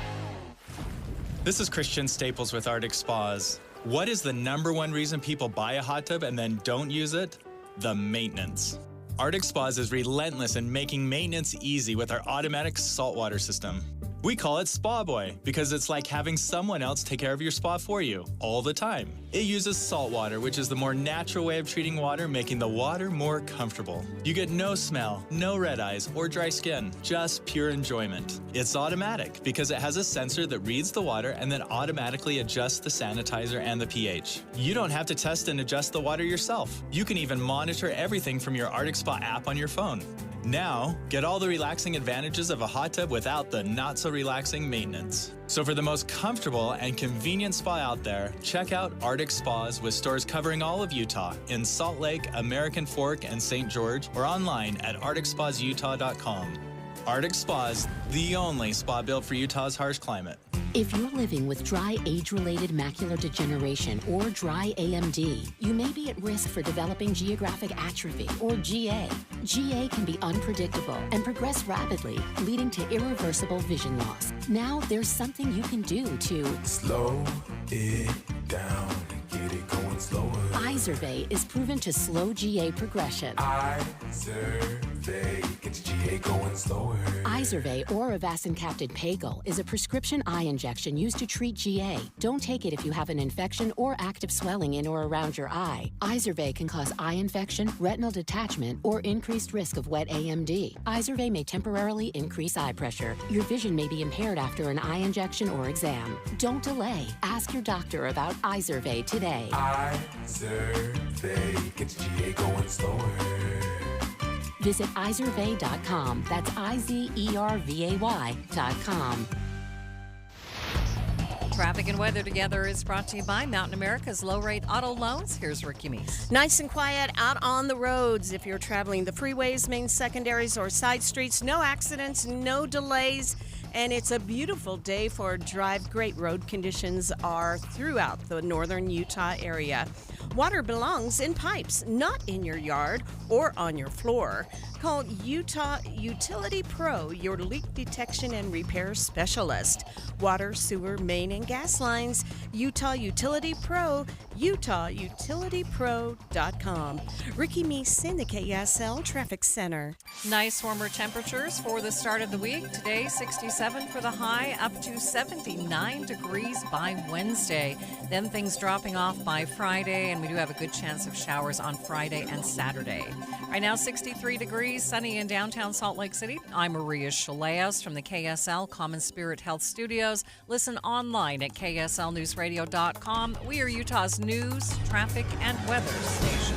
This is Christian Staples with Arctic Spas. What is the #1 reason people buy a hot tub and then don't use it? The maintenance. Arctic Spas is relentless in making maintenance easy with our automatic saltwater system. We call it Spa Boy because it's like having someone else take care of your spa for you all the time. It uses salt water, which is the more natural way of treating water, making the water more comfortable. You get no smell, no red eyes, or dry skin, just pure enjoyment. It's automatic because it has a sensor that reads the water and then automatically adjusts the sanitizer and the pH. You don't have to test and adjust the water yourself. You can even monitor everything from your Arctic Spa app on your phone. Now, get all the relaxing advantages of a hot tub without the not-so-relaxing maintenance. So for the most comfortable and convenient spa out there, check out Arctic Spas with stores covering all of Utah in Salt Lake, American Fork, and St. George, or online at arcticspasutah.com. Arctic Spas, the only spa built for Utah's harsh climate. If you're living with dry age-related macular degeneration or dry AMD, you may be at risk for developing geographic atrophy or GA. GA can be unpredictable and progress rapidly, leading to irreversible vision loss. Now there's something you can do to slow it down and get it going slower. Eyes Izervay is proven to slow GA progression. Izervay gets GA going slower. Izervay or avacincaptad pagel is a prescription eye injection used to treat GA. Don't take it if you have an infection or active swelling in or around your eye. Izervay can cause eye infection, retinal detachment, or increased risk of wet AMD. Izervay may temporarily increase eye pressure. Your vision may be impaired after an eye injection or exam. Don't delay. Ask your doctor about Izervay today. Izervay gets GA going slower. Visit Izervay.com. That's IZERVAY.com. Traffic and weather together is brought to you by Mountain America's low-rate auto loans. Here's Ricky Meese. Nice and quiet out on the roads. If you're traveling the freeways, main secondaries, or side streets, no accidents, no delays. And it's a beautiful day for a drive. Great road conditions are throughout the northern Utah area. Water belongs in pipes, not in your yard or on your floor. Call Utah Utility Pro, your leak detection and repair specialist. Water, sewer, main, and gas lines. Utah Utility Pro, UtahUtilityPro.com. Ricky Meese in the KSL Traffic Center. Nice warmer temperatures for the start of the week. Today, 67 for the high, up to 79 degrees by Wednesday. Then things dropping off by Friday, and we do have a good chance of showers on Friday and Saturday. Right now, 63 degrees, sunny in downtown Salt Lake City. I'm Maria Chaleos from the KSL Common Spirit Health Studios. Listen online at KSLNewsRadio.com. We are Utah's news, traffic, and weather station.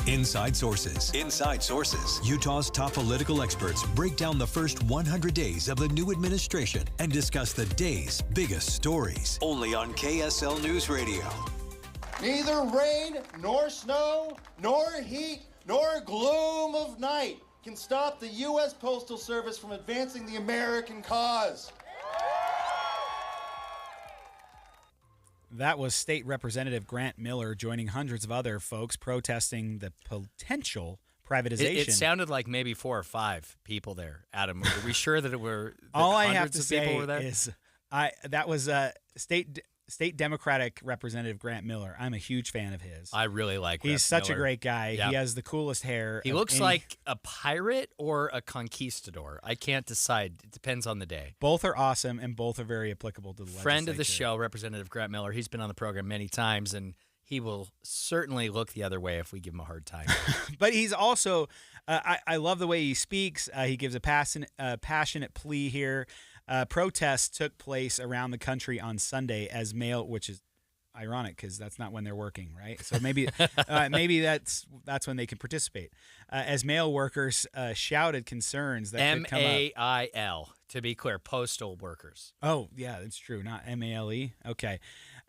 Inside Sources. Inside Sources. Utah's top political experts break down the first 100 days of the new administration and discuss the day's biggest stories. Only on KSL News Radio. Neither rain, nor snow, nor heat, nor gloom of night can stop the U.S. Postal Service from advancing the American cause. That was State Representative Grant Miller joining hundreds of other folks protesting the potential privatization. It sounded like maybe 4 or 5 people there. Adam, are we sure that it were all I hundreds have to of say people were there? Is that was State Democratic Representative Grant Miller. I'm a huge fan of his. I really like He's such Miller. a great guy. Yep. He has the coolest hair. He looks like a pirate or a conquistador. I can't decide. It depends on the day. Both are awesome, and both are very applicable to the Friend of the legislature. show, Representative Grant Miller. He's been on the program many times, and he will certainly look the other way if we give him a hard time. But he's also, I love the way he speaks. He gives a passionate plea here. Protests took place around the country on Sunday as which is ironic because that's not when they're working, right? So maybe that's when they can participate. As mail workers shouted concerns that could come up. MAIL, to be clear, postal workers. Oh, yeah, that's true. Not MALE. Okay.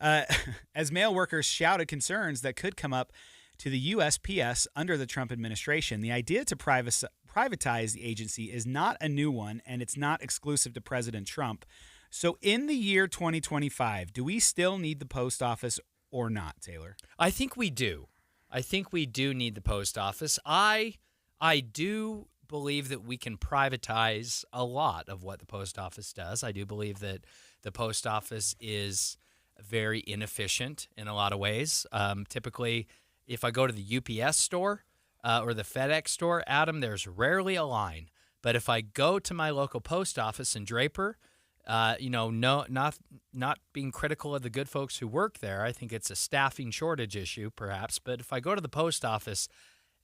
As mail workers shouted concerns that could come up to the USPS under the Trump administration, the idea to privatize the agency is not a new one, and it's not exclusive to President Trump. So in the year 2025, do we still need the post office or not, Taylor? I think we do. I think we do need the post office. I do believe that we can privatize a lot of what the post office does. I do believe that the post office is very inefficient in a lot of ways. Typically, if I go to the UPS store or the FedEx store, Adam, there's rarely a line. But if I go to my local post office in Draper, not being critical of the good folks who work there, I think it's a staffing shortage issue, perhaps. But if I go to the post office,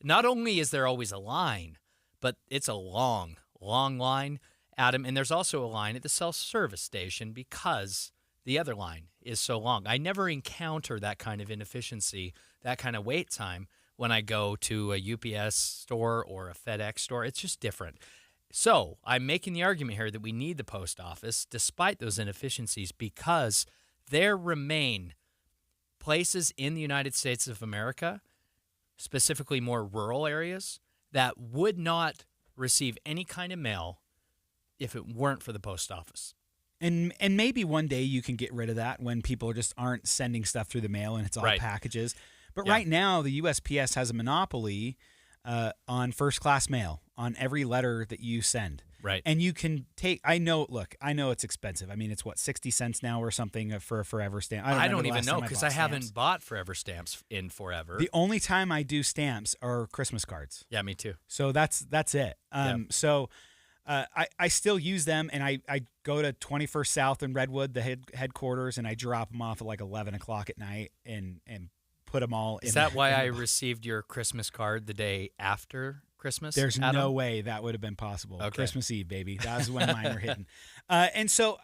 not only is there always a line, but it's a long, long line, Adam. And there's also a line at the self-service station because the other line is so long. I never encounter that kind of inefficiency, that kind of wait time when I go to a UPS store or a FedEx store. It's just different. So I'm making the argument here that we need the post office despite those inefficiencies because there remain places in the United States of America, specifically more rural areas, that would not receive any kind of mail if it weren't for the post office. And maybe one day you can get rid of that when people just aren't sending stuff through the mail and it's all packages. But right now, the USPS has a monopoly on first-class mail, on every letter that you send. Right. And you can take, I know it's expensive. I mean, it's what, 60 cents now or something for a Forever stamp? I don't even know because because I haven't bought Forever stamps in forever. The only time I do stamps are Christmas cards. Yeah, me too. So that's it. So I still use them, and I go to 21st South in Redwood, the headquarters, and I drop them off at like 11 o'clock at night and put them all in. Is that why I received your Christmas card the day after Christmas? There's Adam? no way that would have been possible. Okay. Christmas Eve, baby. That was when mine were hitting. And so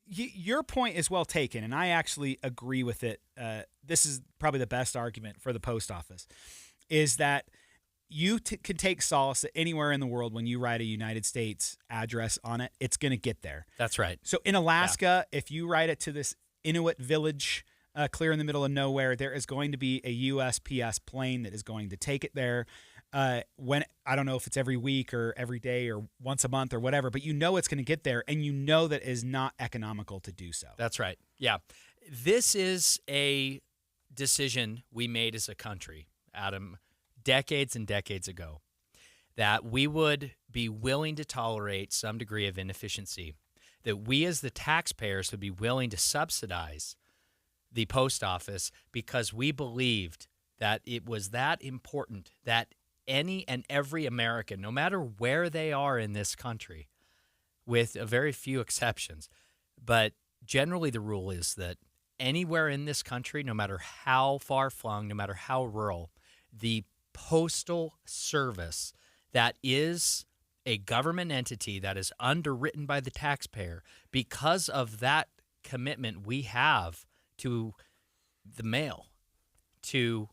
your point is well taken, and I actually agree with it. This is probably the best argument for the post office, is that you can take solace anywhere in the world when you write a United States address on it. It's going to get there. That's right. So in Alaska, if you write it to this Inuit village clear in the middle of nowhere, there is going to be a USPS plane that is going to take it there. When I don't know if it's every week or every day or once a month or whatever, but you know it's going to get there, and you know that it is not economical to do so. That's right. Yeah. This is a decision we made as a country, Adam, decades and decades ago, that we would be willing to tolerate some degree of inefficiency, that we as the taxpayers would be willing to subsidize the post office because we believed that it was that important that any and every American, no matter where they are in this country, with a very few exceptions, but generally the rule is that anywhere in this country, no matter how far-flung, no matter how rural, the postal service that is a government entity that is underwritten by the taxpayer, because of that commitment we have to the mail, to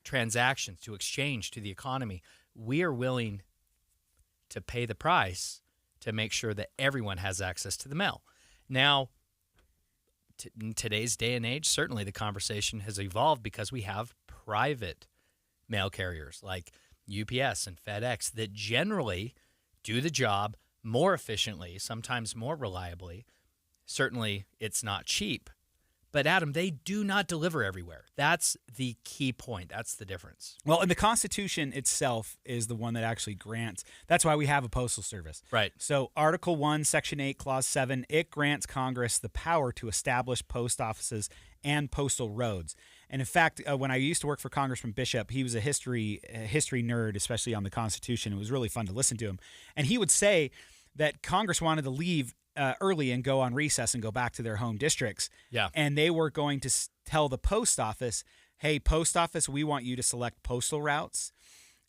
transactions, to exchange, to the economy, we are willing to pay the price to make sure that everyone has access to the mail. Now, in today's day and age, certainly the conversation has evolved because we have private mail carriers like UPS and FedEx that generally do the job more efficiently, sometimes more reliably. Certainly, it's not cheap. But, Adam, they do not deliver everywhere. That's the key point. That's the difference. Well, and the Constitution itself is the one that actually grants. That's why we have a postal service. Right. So Article 1, Section 8, Clause 7, it grants Congress the power to establish post offices and postal roads. And, in fact, when I used to work for Congressman Bishop, he was a history nerd, especially on the Constitution. It was really fun to listen to him. And he would say that Congress wanted to leave early and go on recess and go back to their home districts. Yeah. And they were going to tell the post office, hey, post office, we want you to select postal routes.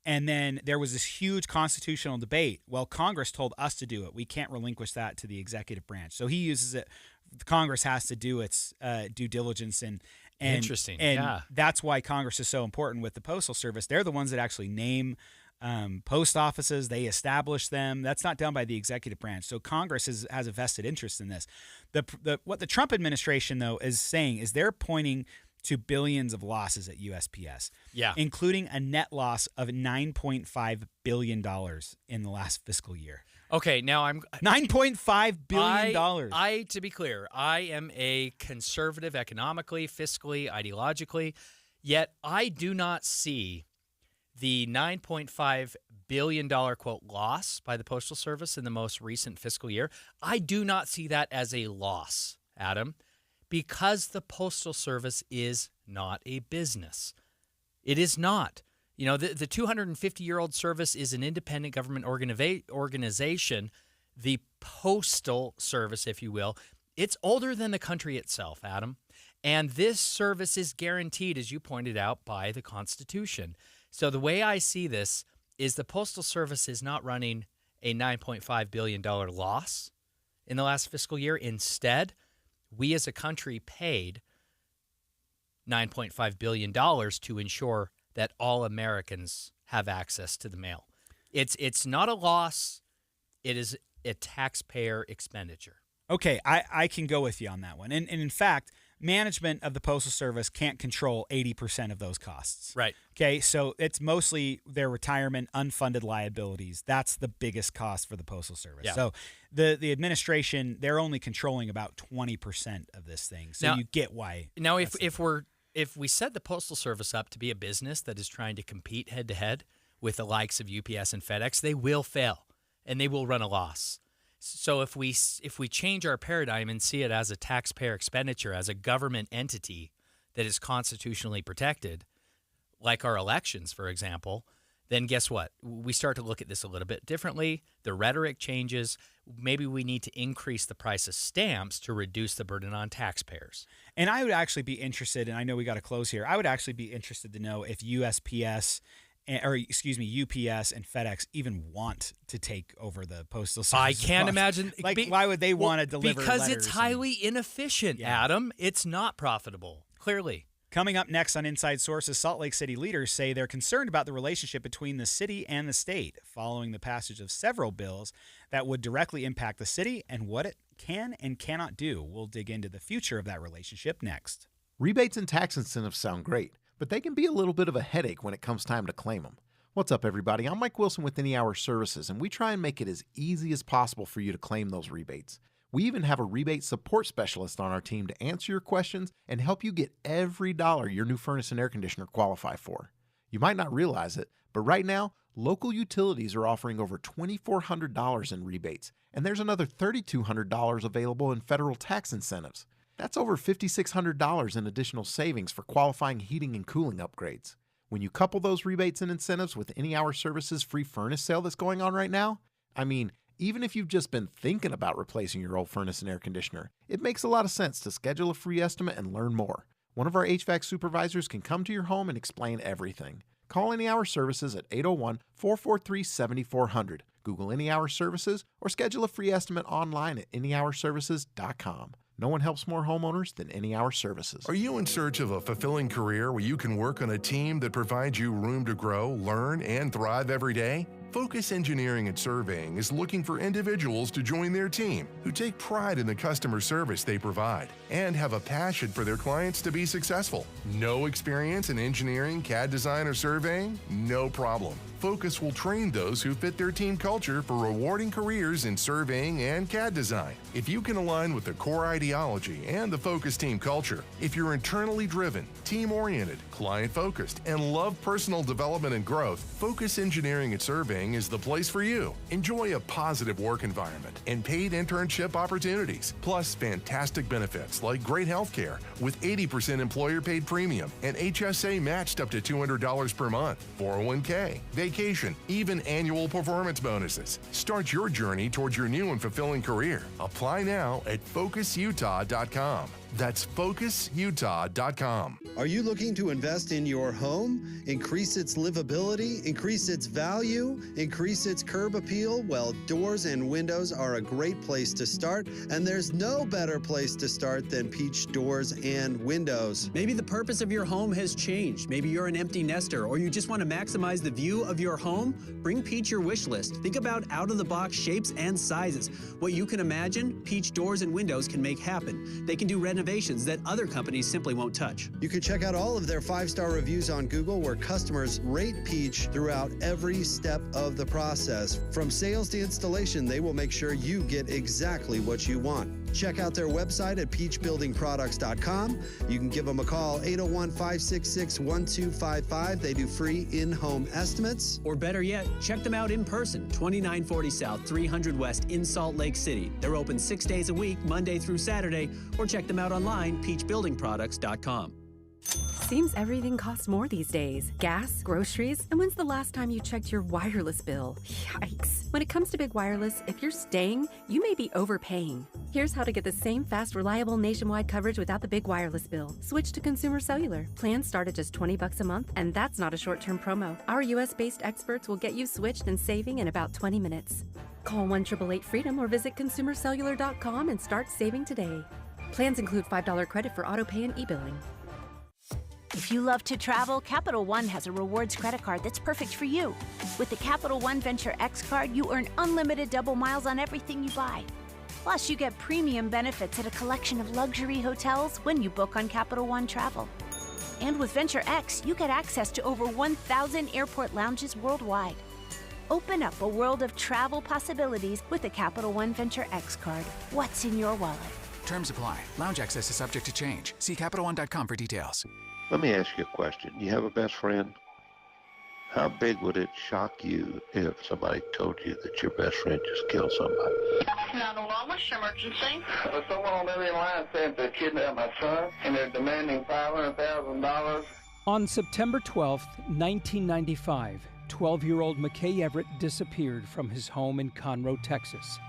And then there was this huge constitutional debate. Well, Congress told us to do it. We can't relinquish that to the executive branch. So he uses it. Congress has to do its due diligence. And Interesting. And yeah. That's why Congress is so important with the Postal Service. They're the ones that actually name post offices. They establish them. That's not done by the executive branch. So Congress has a vested interest in this. What the Trump administration, though, is saying is they're pointing to billions of losses at USPS, including a net loss of $9.5 billion in the last fiscal year. Okay, now I'm $9.5 billion. To be clear, I am a conservative economically, fiscally, ideologically, yet I do not see the $9.5 billion, quote, loss by the Postal Service in the most recent fiscal year. I do not see that as a loss, Adam, because the Postal Service is not a business. It is not. You know, the 250-year-old service is an independent government organization. The Postal Service, if you will, it's older than the country itself, Adam. And this service is guaranteed, as you pointed out, by the Constitution. So the way I see this is the Postal Service is not running a $9.5 billion loss in the last fiscal year. Instead, we as a country paid $9.5 billion to ensure that all Americans have access to the mail. It's not a loss. It is a taxpayer expenditure. Okay, I can go with you on that one. And in fact, management of the Postal Service can't control 80% of those costs. Right. Okay, so it's mostly their retirement, unfunded liabilities. That's the biggest cost for the Postal Service. Yeah. So the administration, they're only controlling about 20% of this thing. So Now- you get why. Now, if we set the Postal Service up to be a business that is trying to compete head-to-head with the likes of UPS and FedEx, they will fail. and they will run a loss. So if we change our paradigm and see it as a taxpayer expenditure, as a government entity that is constitutionally protected, like our elections, for example, then guess what? We start to look at this a little bit differently. The rhetoric changes. Maybe we need to increase the price of stamps to reduce the burden on taxpayers. And I would actually be interested, and I know we got to close here, I would actually be interested to know if UPS and FedEx even want to take over the postal service. I can't imagine. Why would they want to deliver Because letters it's highly inefficient, Adam. It's not profitable, clearly. Coming up next on Inside Sources, Salt Lake City leaders say they're concerned about the relationship between the city and the state following the passage of several bills that would directly impact the city and what it can and cannot do. We'll dig into the future of that relationship next. Rebates and tax incentives sound great, but they can be a little bit of a headache when it comes time to claim them. What's up, everybody? I'm Mike Wilson with Any Hour Services, and we try and make it as easy as possible for you to claim those rebates. We even have a rebate support specialist on our team to answer your questions and help you get every dollar your new furnace and air conditioner qualify for. You might not realize it, but right now, local utilities are offering over $2,400 in rebates, and there's another $3,200 available in federal tax incentives. That's over $5,600 in additional savings for qualifying heating and cooling upgrades. When you couple those rebates and incentives with Any Hour Services free furnace sale that's going on right now, even if you've just been thinking about replacing your old furnace and air conditioner, it makes a lot of sense to schedule a free estimate and learn more. One of our HVAC supervisors can come to your home and explain everything. Call Any Hour Services at 801-443-7400. Google Any Hour Services or schedule a free estimate online at anyhourservices.com. No one helps more homeowners than Any Hour Services. Are you in search of a fulfilling career where you can work on a team that provides you room to grow, learn, and thrive every day? Focus Engineering and Surveying is looking for individuals to join their team who take pride in the customer service they provide and have a passion for their clients to be successful. No experience in engineering, CAD design, or surveying? No problem. Focus will train those who fit their team culture for rewarding careers in surveying and CAD design. If you can align with the core ideology and the Focus team culture, if you're internally driven, team-oriented, client-focused, and love personal development and growth, Focus Engineering and Surveying is the place for you. Enjoy a positive work environment and paid internship opportunities, plus fantastic benefits like great health care with 80% employer-paid premium and HSA matched up to $200 per month, 401k, vacation, even annual performance bonuses. Start your journey towards your new and fulfilling career. Apply now at FocusUtah.com. That's FocusUtah.com. Are you looking to invest in your home, increase its livability, increase its value, increase its curb appeal? Well, doors and windows are a great place to start, and there's no better place to start than Peach Doors and Windows. Maybe the purpose of your home has changed. Maybe you're an empty nester, or you just want to maximize the view of your home. Bring Peach your wish list. Think about out-of-the-box shapes and sizes. What you can imagine, Peach Doors and Windows can make happen. They can do renovations that other companies simply won't touch. You can check out all of their 5-star reviews on Google, where customers rate Peach throughout every step of the process. From sales to installation, they will make sure you get exactly what you want. Check out their website at peachbuildingproducts.com. You can give them a call, 801-566-1255. They do free in-home estimates. Or better yet, check them out in person, 2940 South, 300 West in Salt Lake City. They're open 6 days a week, Monday through Saturday, or check them out online, peachbuildingproducts.com. Seems everything costs more these days. Gas, groceries, and when's the last time you checked your wireless bill? Yikes. When it comes to big wireless, if you're staying, you may be overpaying. Here's how to get the same fast, reliable nationwide coverage without the big wireless bill. Switch to Consumer Cellular. Plans start at just $20 a month, and that's not a short-term promo. Our US-based experts will get you switched and saving in about 20 minutes. Call 1-888-FREEDOM or visit consumercellular.com and start saving today. Plans include $5 credit for auto pay and e-billing. If you love to travel, Capital One has a rewards credit card that's perfect for you. With the Capital One Venture X card, you earn unlimited double miles on everything you buy. Plus, you get premium benefits at a collection of luxury hotels when you book on Capital One Travel. And with Venture X, you get access to over 1,000 airport lounges worldwide. Open up a world of travel possibilities with the Capital One Venture X card. What's in your wallet? Terms apply. Lounge access is subject to change. See CapitalOne.com for details. Let me ask you a question. You have a best friend? How big would it shock you if somebody told you that your best friend just killed somebody? 911, what's your emergency? Someone on the other line said they kidnapped my son, and they're demanding $500,000. On September 12th, 1995, 12-year-old McKay Everett disappeared from his home in Conroe, Texas.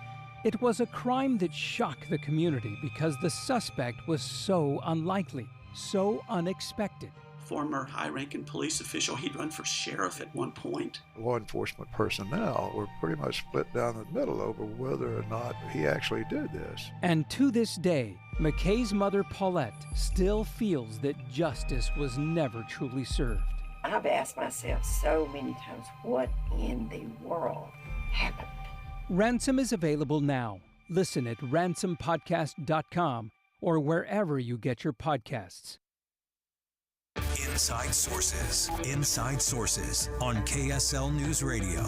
It was a crime that shocked the community because the suspect was so unlikely, so unexpected. Former high-ranking police official, he'd run for sheriff at one point. Law enforcement personnel were pretty much split down the middle over whether or not he actually did this. And to this day, McKay's mother, Paulette, still feels that justice was never truly served. I've asked myself so many times, what in the world happened? Ransom is available now. Listen at ransompodcast.com or wherever you get your podcasts. Inside Sources. Inside Sources on KSL News Radio.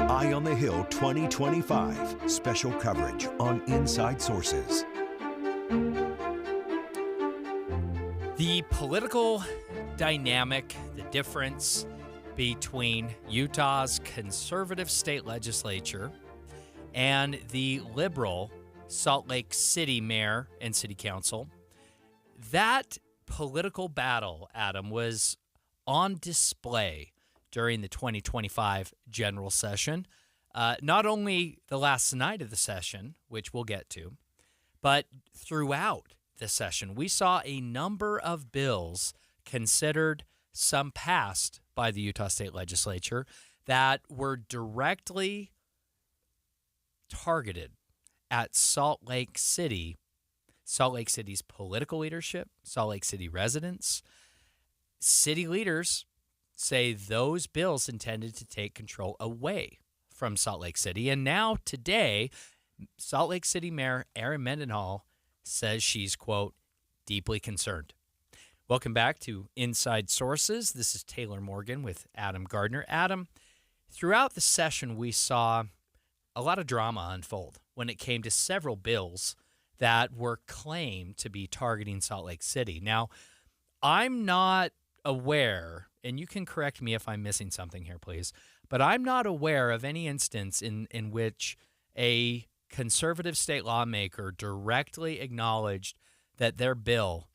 Eye on the Hill 2025. Special coverage on Inside Sources. The political dynamic, the difference between Utah's conservative state legislature and the liberal Salt Lake City mayor and city council, that political battle, Adam, was on display during the 2025 general session. Not only the last night of the session, which we'll get to, but throughout the session, we saw a number of bills considered, some passed by the Utah State Legislature, that were directly targeted at Salt Lake City, Salt Lake City's political leadership, Salt Lake City residents. City leaders say those bills intended to take control away from Salt Lake City. And now, today, Salt Lake City Mayor Erin Mendenhall says she's, quote, deeply concerned. Welcome back to Inside Sources. This is Taylor Morgan with Adam Gardner. Adam, throughout the session, we saw a lot of drama unfold when it came to several bills that were claimed to be targeting Salt Lake City. Now, I'm not aware, and you can correct me if I'm missing something here, please, but I'm not aware of any instance in which a conservative state lawmaker directly acknowledged that their bill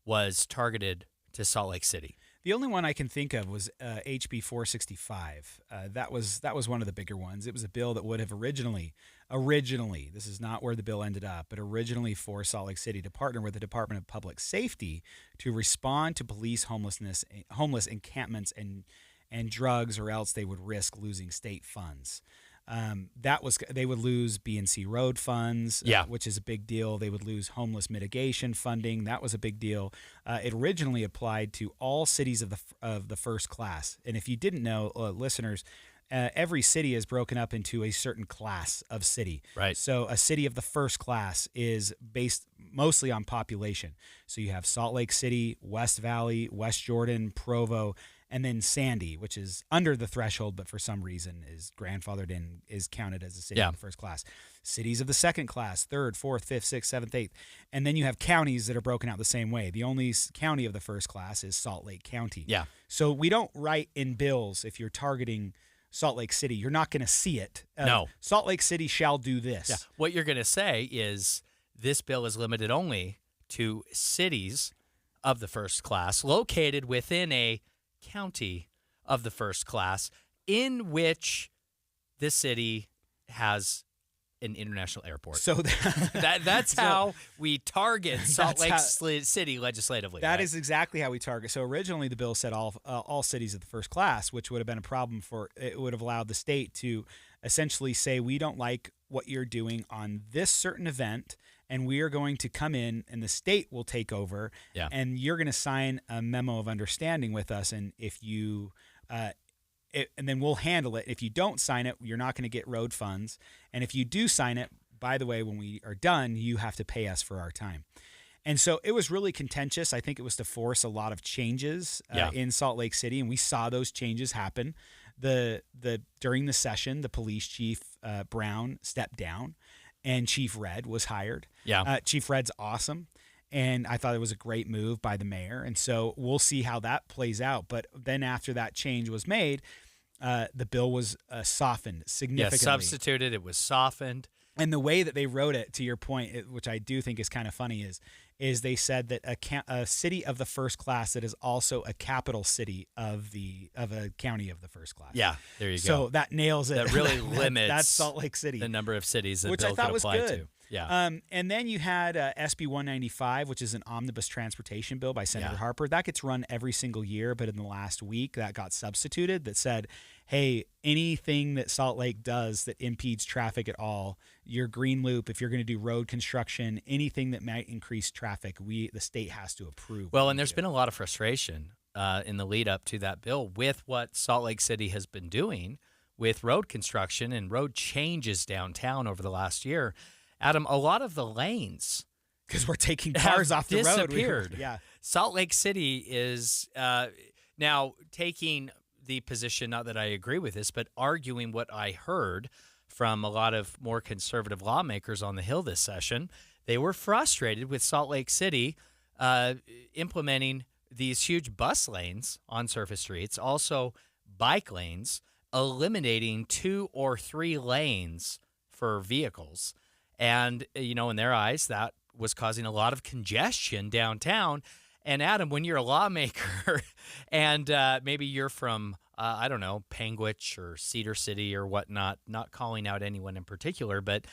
was targeted to Salt Lake City. The only one I can think of was HB 465. That was one of the bigger ones. It was a bill that would have originally, this is not where the bill ended up, but originally for Salt Lake City to partner with the Department of Public Safety to respond to police homeless encampments and drugs, or else they would risk losing state funds. They would lose B&C road funds, which is a big deal. They would lose homeless mitigation funding. That was a big deal. It originally applied to all cities of the first class. And if you didn't know, listeners, every city is broken up into a certain class of city. Right. So a city of the first class is based mostly on population. So you have Salt Lake City, West Valley, West Jordan, Provo, and then Sandy, which is under the threshold, but for some reason is grandfathered in, is counted as a city of the first class. Cities of the second class, third, fourth, fifth, sixth, seventh, eighth. And then you have counties that are broken out the same way. The only county of the first class is Salt Lake County. Yeah. So we don't write in bills, if you're targeting Salt Lake City, you're not going to see it. No. Salt Lake City shall do this. Yeah. What you're going to say is this bill is limited only to cities of the first class located within a county of the first class in which the city has an international airport. So that's how we target Salt Lake City legislatively. That is exactly how we target. So originally the bill said all cities of the first class, which would have been a problem for it would have allowed the state to essentially say, we don't like what you're doing on this certain event, and we are going to come in and the state will take over, and you're going to sign a memo of understanding with us, and if you and then we'll handle it. If you don't sign it, you're not going to get road funds, and if you do sign it, by the way, when we are done, you have to pay us for our time. And so it was really contentious. I think it was to force a lot of changes in Salt Lake City, and we saw those changes happen. During the session, the police chief Brown stepped down, and Chief Red was hired. Yeah. Chief Red's awesome. And I thought it was a great move by the mayor. And so we'll see how that plays out. But then after that change was made, the bill was softened significantly. Yeah, substituted. It was softened. And the way that they wrote it, to your point, which I do think is kind of funny, is they said that a city of the first class that is also a capital city of a county of the first class. Yeah, there you go. So that nails it. That really limits that's Salt Lake City, the number of cities that which bill I thought could was apply good. to. Yeah. And then you had SB 195, which is an omnibus transportation bill by Senator Harper. That gets run every single year, but in the last week that got substituted. That said, hey, anything that Salt Lake does that impedes traffic at all, your green loop, if you're going to do road construction, anything that might increase traffic, the state has to approve. Well, and there's been a lot of frustration in the lead up to that bill with what Salt Lake City has been doing with road construction and road changes downtown over the last year. Adam, a lot of the lanes, because we're taking cars off the road, disappeared. Yeah. Salt Lake City is now taking the position, not that I agree with this, but arguing what I heard from a lot of more conservative lawmakers on the Hill this session. They were frustrated with Salt Lake City implementing these huge bus lanes on surface streets, also bike lanes, eliminating 2 or 3 lanes for vehicles. And, in their eyes, that was causing a lot of congestion downtown. And, Adam, when you're a lawmaker and maybe you're from, Panguitch or Cedar City or whatnot, not calling out anyone in particular, but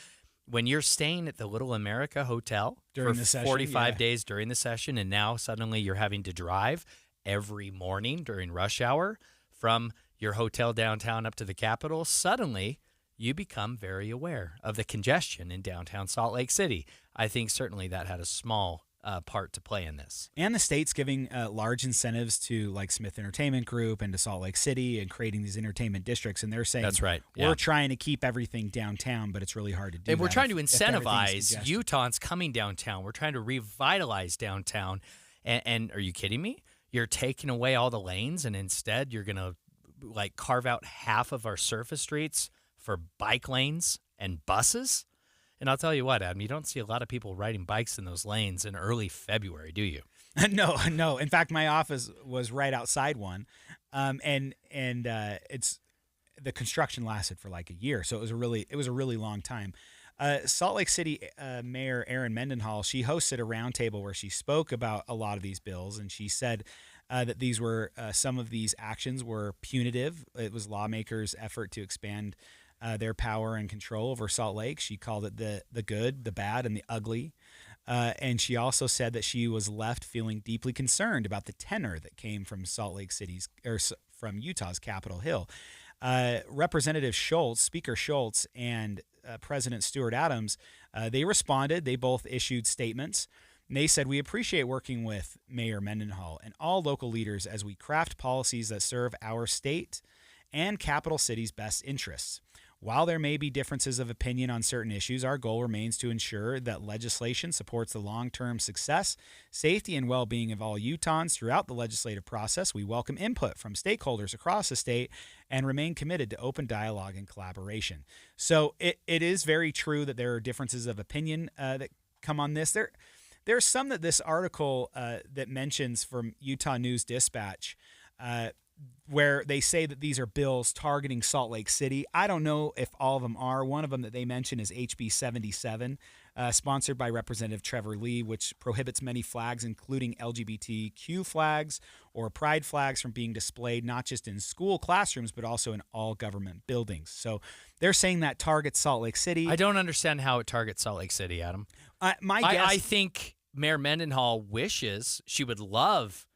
when you're staying at the Little America Hotel during for the session, 45 days during the session, and now suddenly you're having to drive every morning during rush hour from your hotel downtown up to the Capitol, suddenly you become very aware of the congestion in downtown Salt Lake City. I think certainly that had a small part to play in this. And the state's giving large incentives to like Smith Entertainment Group and to Salt Lake City and creating these entertainment districts. And they're saying, that's right. We're trying to keep everything downtown, but it's really hard to do. And we're trying to incentivize Utahns coming downtown. We're trying to revitalize downtown. And are you kidding me? You're taking away all the lanes, and instead you're going to carve out half of our surface streets for bike lanes and buses. And I'll tell you what, Adam, you don't see a lot of people riding bikes in those lanes in early February, do you? No. In fact, my office was right outside one, and it's the construction lasted for like a year, so it was a really long time. Salt Lake City Mayor Erin Mendenhall, she hosted a roundtable where she spoke about a lot of these bills, and she said that these were some of these actions were punitive. It was lawmakers' effort to expand their power and control over Salt Lake. She called it the good, the bad, and the ugly. And she also said that she was left feeling deeply concerned about the tenor that came from from Utah's Capitol Hill. Representative Schultz, Speaker Schultz, and President Stuart Adams, they responded. They both issued statements. And they said, "We appreciate working with Mayor Mendenhall and all local leaders as we craft policies that serve our state and capital city's best interests. While there may be differences of opinion on certain issues, our goal remains to ensure that legislation supports the long-term success, safety, and well-being of all Utahns throughout the legislative process. We welcome input from stakeholders across the state and remain committed to open dialogue and collaboration." So it is very true that there are differences of opinion that come on this. There's some that this article that mentions from Utah News Dispatch where they say that these are bills targeting Salt Lake City. I don't know if all of them are. One of them that they mention is HB 77, sponsored by Representative Trevor Lee, which prohibits many flags, including LGBTQ flags or pride flags, from being displayed not just in school classrooms, but also in all government buildings. So they're saying that targets Salt Lake City. I don't understand how it targets Salt Lake City, Adam. I think Mayor Mendenhall wishes, she would love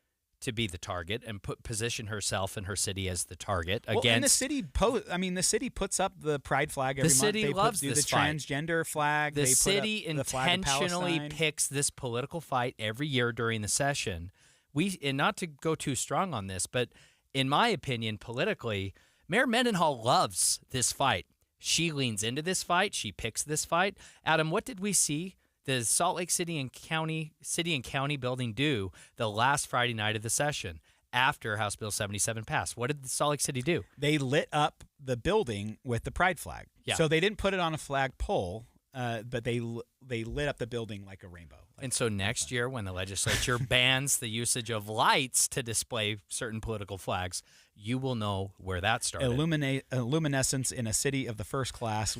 to be the target and position herself and her city as the target against. And the city puts up the pride flag every month. The city loves the this transgender flag. The city intentionally picks this political fight every year during the session. And not to go too strong on this, but in my opinion, politically, Mayor Mendenhall loves this fight. She leans into this fight. She picks this fight. Adam, what did we see the Salt Lake City and County building do the last Friday night of the session after House Bill 77 passed? What did Salt Lake City do? They lit up the building with the pride flag. Yeah. So they didn't put it on a flag pole. but they lit up the building like a rainbow. And so next year, when the legislature bans the usage of lights to display certain political flags, you will know where that started. Luminescence in a city of the first class.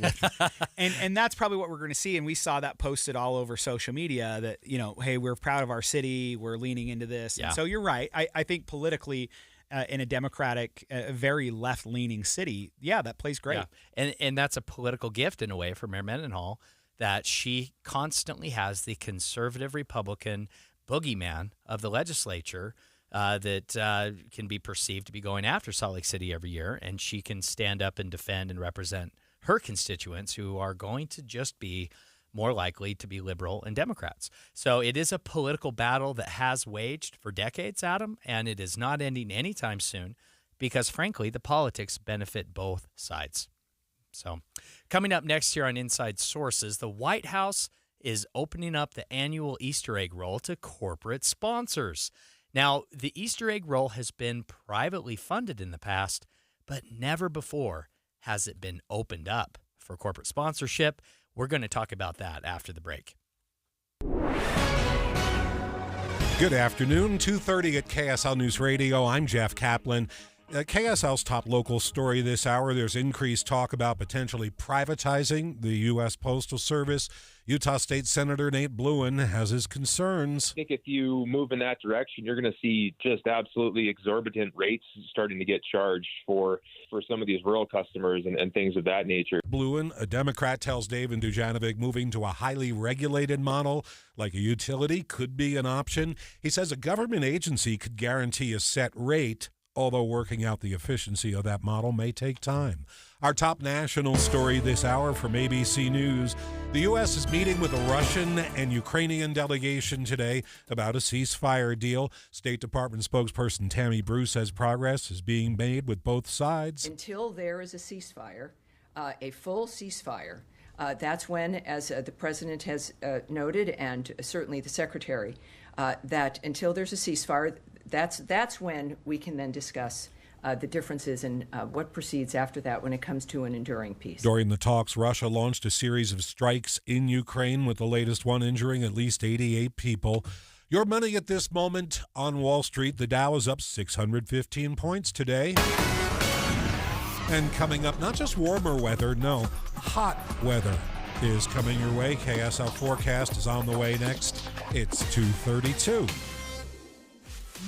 And that's probably what we're going to see. And we saw that posted all over social media that, hey, we're proud of our city. We're leaning into this. Yeah. And so you're right. I think politically, in a Democratic, very left-leaning city, that plays great. Yeah. And that's a political gift in a way for Mayor Mendenhall, that she constantly has the conservative Republican boogeyman of the legislature that can be perceived to be going after Salt Lake City every year, and she can stand up and defend and represent her constituents who are going to just be more likely to be liberal and Democrats. So it is a political battle that has waged for decades, Adam, and it is not ending anytime soon because, frankly, the politics benefit both sides. So coming up next here on Inside Sources, the White House is opening up the annual Easter egg roll to corporate sponsors. Now, the Easter egg roll has been privately funded in the past, but never before has it been opened up for corporate sponsorship. We're going to talk about that after the break. Good afternoon, 2:30 at KSL News Radio. I'm Jeff Kaplan. KSL's top local story this hour, there's increased talk about potentially privatizing the U.S. Postal Service. Utah State Senator Nate Bluin has his concerns. I think if you move in that direction, you're going to see just absolutely exorbitant rates starting to get charged for some of these rural customers and things of that nature. Bluin, a Democrat, tells Dave and Dujanovic moving to a highly regulated model like a utility could be an option. He says a government agency could guarantee a set rate, although working out the efficiency of that model may take time. Our top national story this hour from ABC News. The U.S. is meeting with a Russian and Ukrainian delegation today about a ceasefire deal. State Department spokesperson Tammy Bruce says progress is being made with both sides. Until there is a ceasefire, a full ceasefire, that's when, as the president has noted, and certainly the secretary, that until there's a ceasefire, that's when we can then discuss the differences in what proceeds after that when it comes to an enduring peace. During the talks, Russia launched a series of strikes in Ukraine, with the latest one injuring at least 88 people. Your money at this moment on Wall Street. The Dow is up 615 points today. And coming up, not just warmer weather, no, hot weather is coming your way. KSL forecast is on the way next. It's 2:32.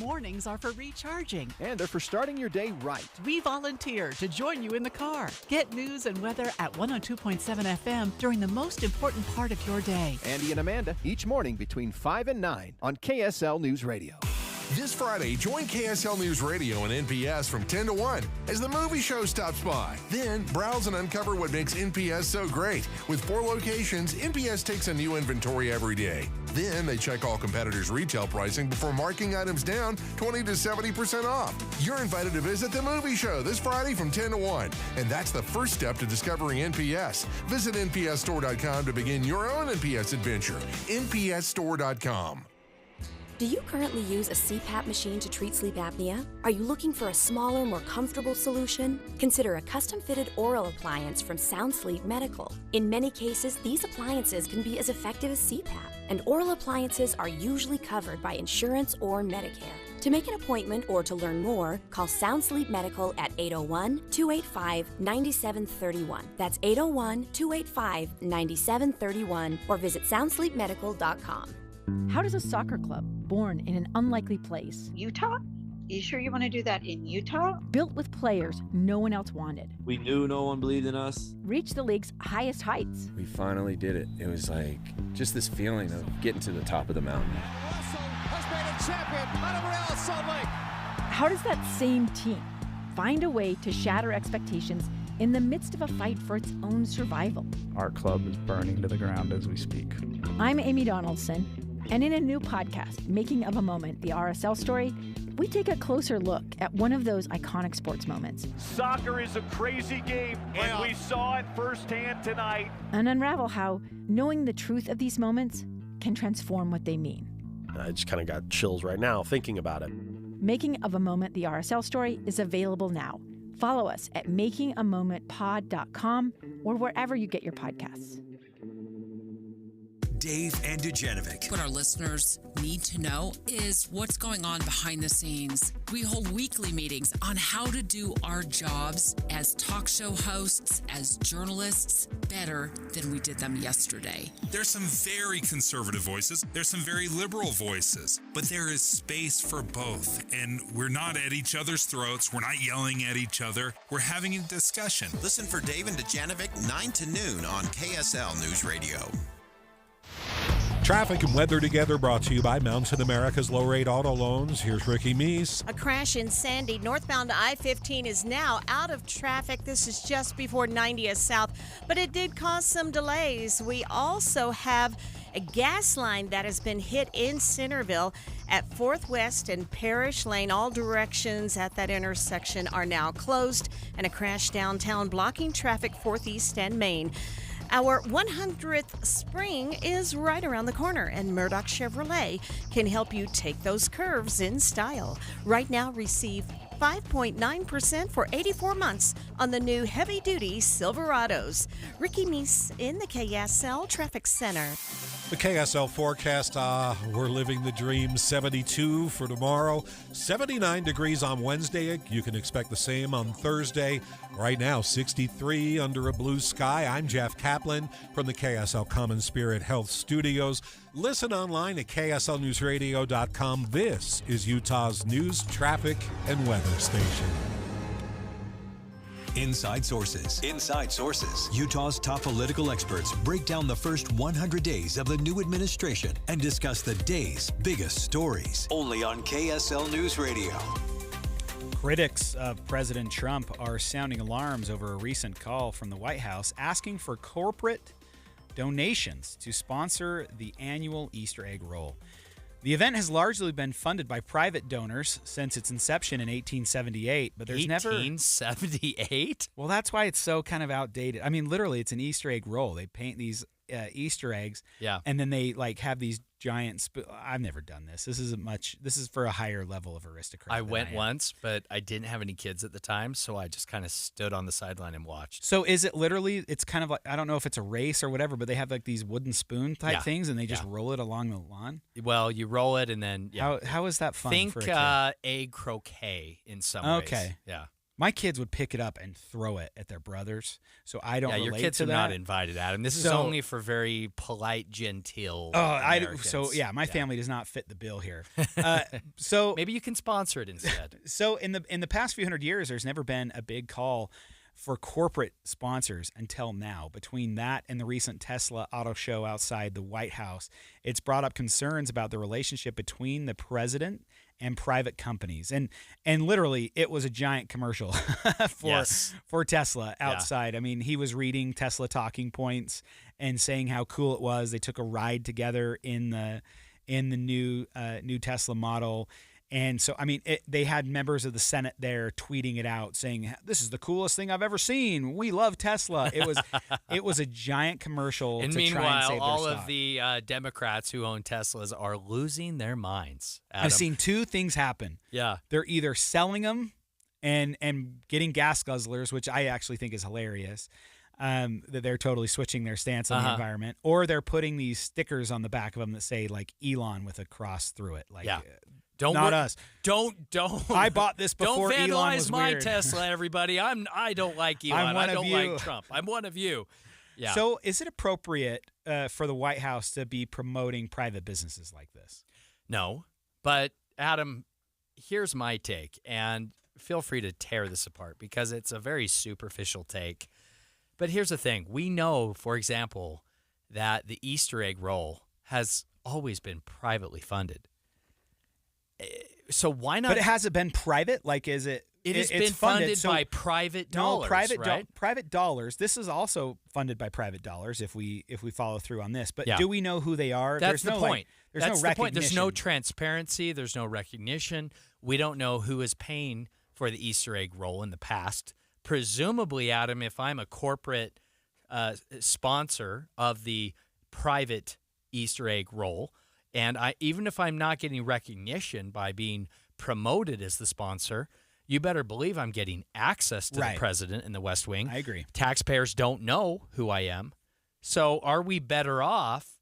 Mornings are for recharging. And they're for starting your day right. We volunteer to join you in the car. Get news and weather at 102.7 FM during the most important part of your day. Andy and Amanda, each morning between 5 and 9 on KSL News Radio. This Friday, join KSL News Radio and NPS from 10 to 1 as the movie show stops by. Then, browse and uncover what makes NPS so great. With 4 locations, NPS takes a new inventory every day. Then, they check all competitors' retail pricing before marking items down 20 to 70% off. You're invited to visit the movie show this Friday from 10 to 1. And that's the first step to discovering NPS. Visit npsstore.com to begin your own NPS adventure. npsstore.com. Do you currently use a CPAP machine to treat sleep apnea? Are you looking for a smaller, more comfortable solution? Consider a custom-fitted oral appliance from Sound Sleep Medical. In many cases, these appliances can be as effective as CPAP, and oral appliances are usually covered by insurance or Medicare. To make an appointment or to learn more, call Sound Sleep Medical at 801-285-9731. That's 801-285-9731, or visit soundsleepmedical.com. How does a soccer club, born in an unlikely place, Utah? You sure you want to do that in Utah? built with players no one else wanted, We knew no one believed in us. reach the league's highest heights? We finally did it. It was like just this feeling of getting to the top of the mountain. How does that same team find a way to shatter expectations in the midst of a fight for its own survival? Our club is burning to the ground as we speak. I'm Amy Donaldson, and in a new podcast, Making of a Moment, the RSL story, we take a closer look at one of those iconic sports moments Soccer is a crazy game, and we saw it firsthand tonight. and unravel how knowing the truth of these moments can transform what they mean. I just kind of got chills right now thinking about it. Making of a Moment, the RSL story, is available now. Follow us at makingamomentpod.com or wherever you get your podcasts. Dave and Dujanovic. What our listeners need to know is what's going on behind the scenes. We hold weekly meetings on how to do our jobs as talk show hosts, as journalists, better than we did them yesterday. There's some very conservative voices. There's some very liberal voices. But there is space for both. And we're not at each other's throats. We're not yelling at each other. We're having a discussion. Listen for Dave and Dujanovic 9 to noon on KSL News Radio. Traffic and weather together brought to you by Mountain America's low-rate auto loans. Here's Ricky Meese. A crash in Sandy. Northbound I-15 is now out of traffic. This is just before 90th South, but it did cause some delays. We also have a gas line that has been hit in Centerville at 4th West and Parish Lane. All directions at that intersection are now closed, and a crash downtown blocking traffic 4th East and Main. Our 100th spring is right around the corner, and Murdoch Chevrolet can help you take those curves in style. Right now, receive 5.9% for 84 months on the new heavy-duty Silverados. Ricky Meese in the KSL Traffic Center. The KSL forecast, we're living the dream. 72 for tomorrow, 79 degrees on Wednesday. You can expect the same on Thursday. Right now, 63 under a blue sky. I'm Jeff Kaplan from the KSL Common Spirit Health Studios. Listen online at kslnewsradio.com. This is Utah's news, traffic, and weather station. Inside Sources. Inside Sources. Utah's top political experts break down the first 100 days of the new administration and discuss the day's biggest stories. Only on KSL News Radio. Critics of President Trump are sounding alarms over a recent call from the White House asking for corporate donations to sponsor the annual Easter egg roll. The event has largely been funded by private donors since its inception in 1878, but there's 1878? Well, that's why it's so kind of outdated. I mean, literally, it's an Easter egg roll. They paint these Easter eggs, and then they have these giant. I've never done this. This isn't much. This is for a higher level of aristocrat. I went once, but I didn't have any kids at the time, so I just kind of stood on the sideline and watched. So is it literally? It's kind of like, I don't know if it's a race or whatever, but they have like these wooden spoon type things, and they just roll it along the lawn. Well, you roll it, and then how is that fun? Think for a kid? egg croquet in some ways. Okay, yeah. My kids would pick it up and throw it at their brothers, so I don't. Yeah, your kids are not invited, Adam. This is only for very polite, genteel. My family does not fit the bill here. So maybe you can sponsor it instead. So in the past few hundred years, there's never been a big call for corporate sponsors until now. Between that and the recent Tesla auto show outside the White House, it's brought up concerns about the relationship between the president and private companies. And literally, it was a giant commercial for Tesla outside. Yeah. I mean, he was reading Tesla talking points and saying how cool it was. They took a ride together in the new Tesla model. And so, I mean, they had members of the Senate there tweeting it out, saying, "This is the coolest thing I've ever seen. We love Tesla." It was a giant commercial. And to meanwhile, try and save all their of stock. the Democrats who own Teslas are losing their minds. Adam. I've seen two things happen. Yeah, they're either selling them and getting gas guzzlers, which I actually think is hilarious. That they're totally switching their stance on the environment, or they're putting these stickers on the back of them that say like Elon with a cross through it. Like, not us. Don't. I bought this before Elon was Don't vandalize my weird. Tesla, everybody. I don't like Elon. I don't like Trump. I'm one of you. Yeah. So is it appropriate for the White House to be promoting private businesses like this? No, but Adam, here's my take, and feel free to tear this apart because it's a very superficial take. But here's the thing. We know, for example, that the Easter egg roll has always been privately funded. So why not? But it hasn't been private? Like, is it? It's been funded by private dollars, private dollars. This is also funded by private dollars if we follow through on this. But do we know who they are? That's the point. There's no recognition. There's no transparency. There's no recognition. We don't know who is paying for the Easter egg roll in the past. Presumably, Adam, if I'm a corporate sponsor of the private Easter egg roll, and even if I'm not getting recognition by being promoted as the sponsor, you better believe I'm getting access to the president in the West Wing. I agree. Taxpayers don't know who I am. So are we better off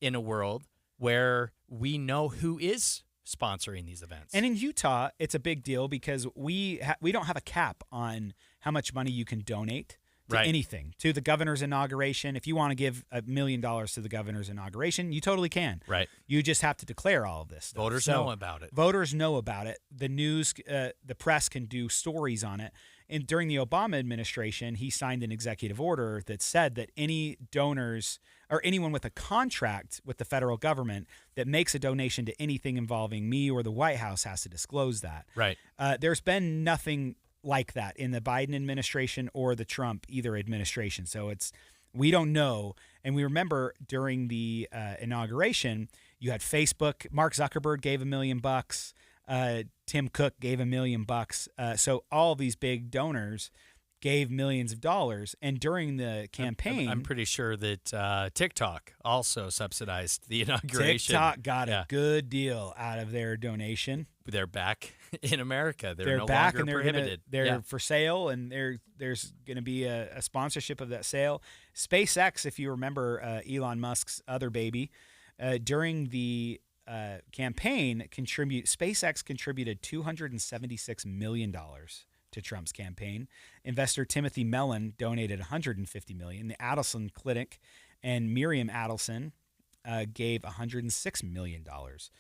in a world where we know who is sponsoring these events. And in Utah, it's a big deal because we don't have a cap on how much money you can donate to anything. To the governor's inauguration, if you want to give $1 million to the governor's inauguration, you totally can. Right. You just have to declare all of this stuff. Voters know about it. Voters know about it. The news, the press can do stories on it. And during the Obama administration, he signed an executive order that said that any donors or anyone with a contract with the federal government that makes a donation to anything involving me or the White House has to disclose that. Right. There's been nothing like that in the Biden administration or the Trump either administration. So we don't know. And we remember during the inauguration, you had Facebook. Mark Zuckerberg gave $1 million. Tim Cook gave $1 million. So all these big donors gave millions of dollars. And during the campaign, I'm pretty sure that TikTok also subsidized the inauguration. TikTok got a good deal out of their donation. They're back in America. They're no back longer and they're prohibited. They're for sale, and there's going to be a sponsorship of that sale. SpaceX, if you remember Elon Musk's other baby, during the campaign, SpaceX contributed $276 million to Trump's campaign. Investor Timothy Mellon donated $150 million. The Adelson Clinic and Miriam Adelson gave $106 million.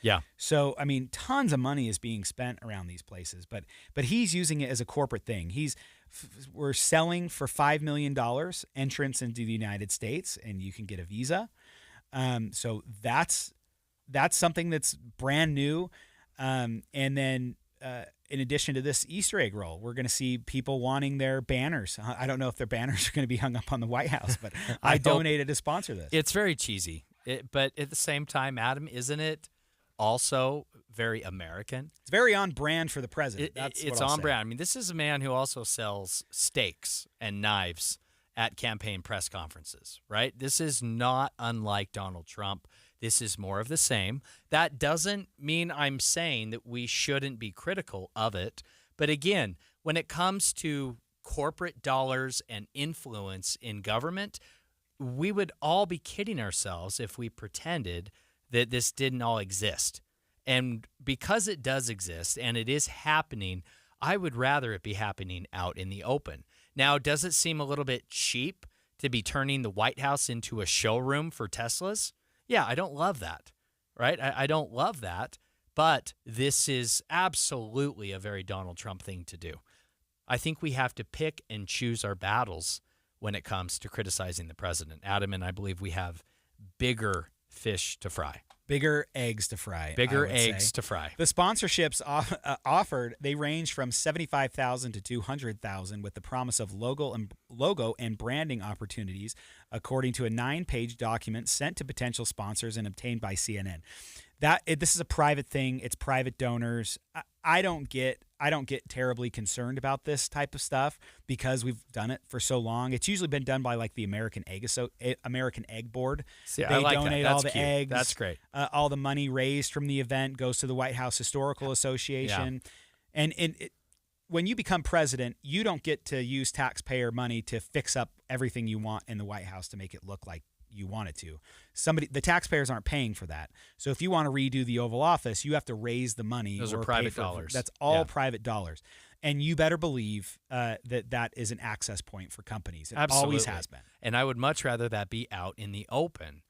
Yeah. So, I mean, tons of money is being spent around these places, but he's using it as a corporate thing. We're selling for $5 million entrance into the United States, and you can get a visa. So that's something that's brand new. And then in addition to this Easter egg roll, we're going to see people wanting their banners. I don't know if their banners are going to be hung up on the White House, but I donated to sponsor this. It's very cheesy. But at the same time, Adam, isn't it also very American? It's very on brand for the president. It's on brand. I mean, this is a man who also sells steaks and knives at campaign press conferences, right? This is not unlike Donald Trump. This is more of the same. That doesn't mean I'm saying that we shouldn't be critical of it. But again, when it comes to corporate dollars and influence in government, we would all be kidding ourselves if we pretended that this didn't all exist. And because it does exist and it is happening, I would rather it be happening out in the open. Now, does it seem a little bit cheap to be turning the White House into a showroom for Teslas? Yeah, I don't love that, right? I don't love that, but this is absolutely a very Donald Trump thing to do. I think we have to pick and choose our battles when it comes to criticizing the president. Adam and I believe we have bigger fish to fry. Bigger eggs to fry. Bigger eggs to fry. The sponsorships offered, they range from $75,000 to $200,000 with the promise of logo and branding opportunities, according to a 9-page document sent to potential sponsors and obtained by CNN. This is a private thing. It's private donors. I don't get terribly concerned about this type of stuff because we've done it for so long. It's usually been done by like the American Egg Board. See, they I like donate that. all the cute. eggs. That's great. All the money raised from the event goes to the White House Historical Association. Yeah. And when you become president, you don't get to use taxpayer money to fix up everything you want in the White House to make it look like you want it to. The taxpayers aren't paying for that. So if you want to redo the Oval Office, you have to raise the money. Those are private dollars. That's all private dollars. And you better believe that is an access point for companies. It Absolutely. Always has been. And I would much rather that be out in the open.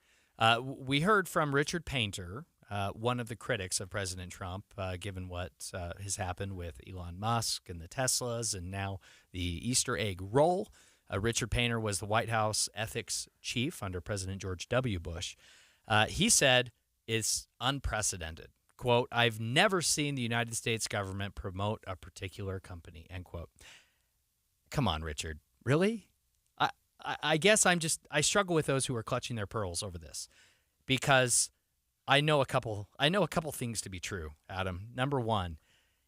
We heard from Richard Painter, one of the critics of President Trump, given what has happened with Elon Musk and the Teslas and now the Easter egg roll. Richard Painter was the White House ethics chief under President George W. Bush. He said it's unprecedented. Quote, "I've never seen the United States government promote a particular company," end quote. Come on, Richard. Really? I guess I struggle with those who are clutching their pearls over this because I know a couple things to be true, Adam. Number one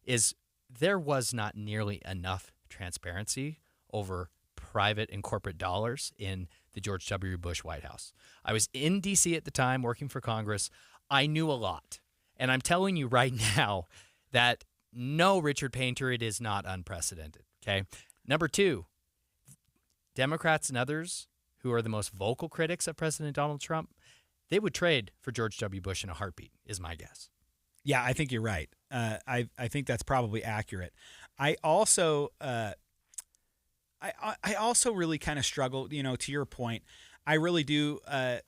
is there was not nearly enough transparency over private and corporate dollars in the George W. Bush White House. I was in D.C. at the time working for Congress. I knew a lot. And I'm telling you right now that no, Richard Painter, it is not unprecedented. Okay. Number two, Democrats and others who are the most vocal critics of President Donald Trump, They would trade for George W. Bush in a heartbeat, is my guess. Yeah, I think you're right. I think that's probably accurate. I also really kind of struggle, to your point. I really do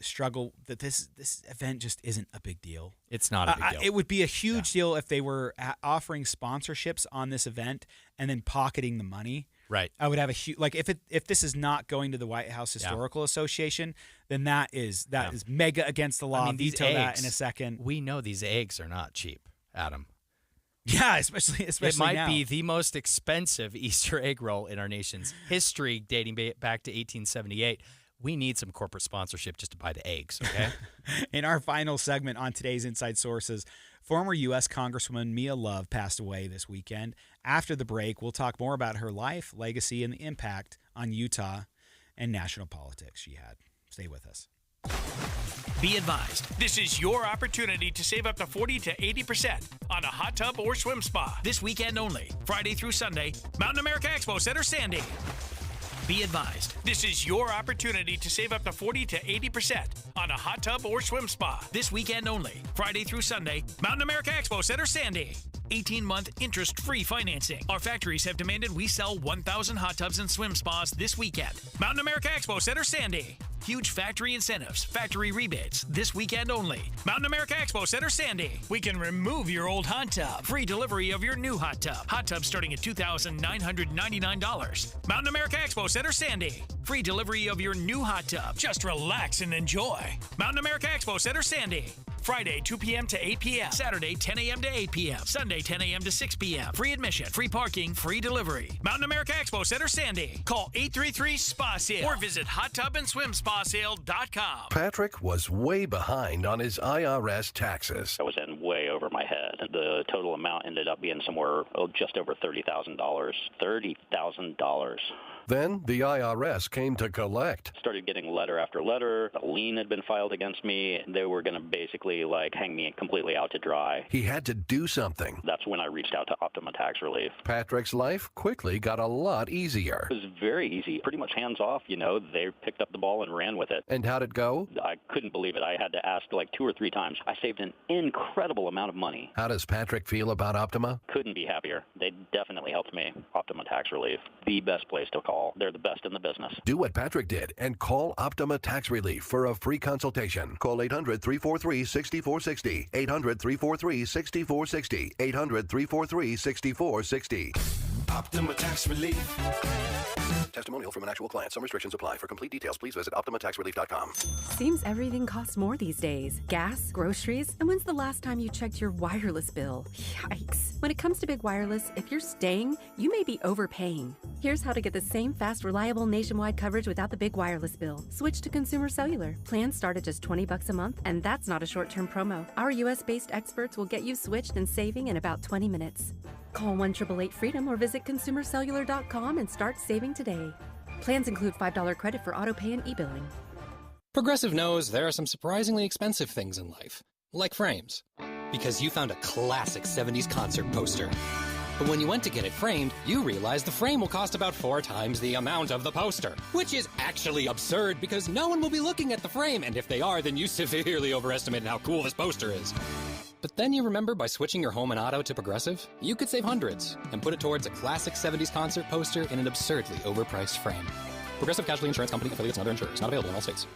struggle that this event just isn't a big deal. It's not a big deal. It would be a huge deal if they were offering sponsorships on this event and then pocketing the money. Right. I would have a huge, like, if this is not going to the White House Historical Association, then that is mega against the law. Veto that in a second. We know these eggs are not cheap, Adam. Yeah, especially it might now. be the most expensive Easter egg roll in our nation's history, dating back to 1878. We need some corporate sponsorship just to buy the eggs, okay? In our final segment on today's Inside Sources, former U.S. Congresswoman Mia Love passed away this weekend. After the break, we'll talk more about her life, legacy, and the impact on Utah and national politics she had. Stay with us. Be advised, this is your opportunity to save up to 40 to 80% on a hot tub or swim spa this weekend only, Friday through Sunday, Mountain America Expo Center, Sandy. Be advised, this is your opportunity to save up to 40 to 80% on a hot tub or swim spa this weekend only, Friday through Sunday, Mountain America Expo Center, Sandy. 18-month interest-free financing. Our factories have demanded we sell 1,000 hot tubs and swim spas this weekend. Mountain America Expo Center, Sandy. Huge factory incentives, factory rebates, this weekend only. Mountain America Expo Center, Sandy. We can remove your old hot tub. Free delivery of your new hot tub. Hot tub starting at $2,999. Mountain America Expo Center, Sandy. Free delivery of your new hot tub. Just relax and enjoy. Mountain America Expo Center, Sandy. Friday, 2 p.m. to 8 p.m. Saturday, 10 a.m. to 8 p.m. Sunday, 10 a.m. to 6 p.m. Free admission, free parking, free delivery. Mountain America Expo Center, Sandy. Call 833-SPA-SALE or visit hottubandSwimSpaSale.com. Patrick was way behind on his IRS taxes. I was in way over my head. The total amount ended up being somewhere just over $30,000. $30,000. Then the IRS came to collect. Started getting letter after letter. A lien had been filed against me. They were going to basically hang me completely out to dry. He had to do something. That's when I reached out to Optima Tax Relief. Patrick's life quickly got a lot easier. It was very easy, pretty much hands off. They picked up the ball and ran with it. And how'd it go? I couldn't believe it. I had to ask 2 or 3 times. I saved an incredible amount of money. How does Patrick feel about Optima? Couldn't be happier. They definitely helped me. Optima Tax Relief, the best place to call. They're the best in the business. Do what Patrick did and call Optima Tax Relief for a free consultation. Call 800-343-6460. 800-343-6460. 800-343-6460. Optima Tax Relief. Testimonial from an actual client. Some restrictions apply. For complete details, please visit OptimaTaxRelief.com. Seems everything costs more these days. Gas, groceries, and when's the last time you checked your wireless bill? Yikes. When it comes to big wireless, if you're staying, you may be overpaying. Here's how to get the same fast, reliable nationwide coverage without the big wireless bill. Switch to Consumer Cellular. Plans start at just $20 a month, and that's not a short-term promo. Our U.S.-based experts will get you switched and saving in about 20 minutes. Call 1-888-FREEDOM or visit ConsumerCellular.com and start saving today. Plans include $5 credit for autopay and e-billing. Progressive knows there are some surprisingly expensive things in life, like frames. Because you found a classic 70s concert poster. But when you went to get it framed, you realized the frame will cost about 4 times the amount of the poster. Which is actually absurd because no one will be looking at the frame, and if they are, then you severely overestimated how cool this poster is. But then you remember by switching your home and auto to Progressive, you could save hundreds and put it towards a classic 70s concert poster in an absurdly overpriced frame. Progressive Casualty Insurance Company, affiliates, and other insurers. Not available in all states.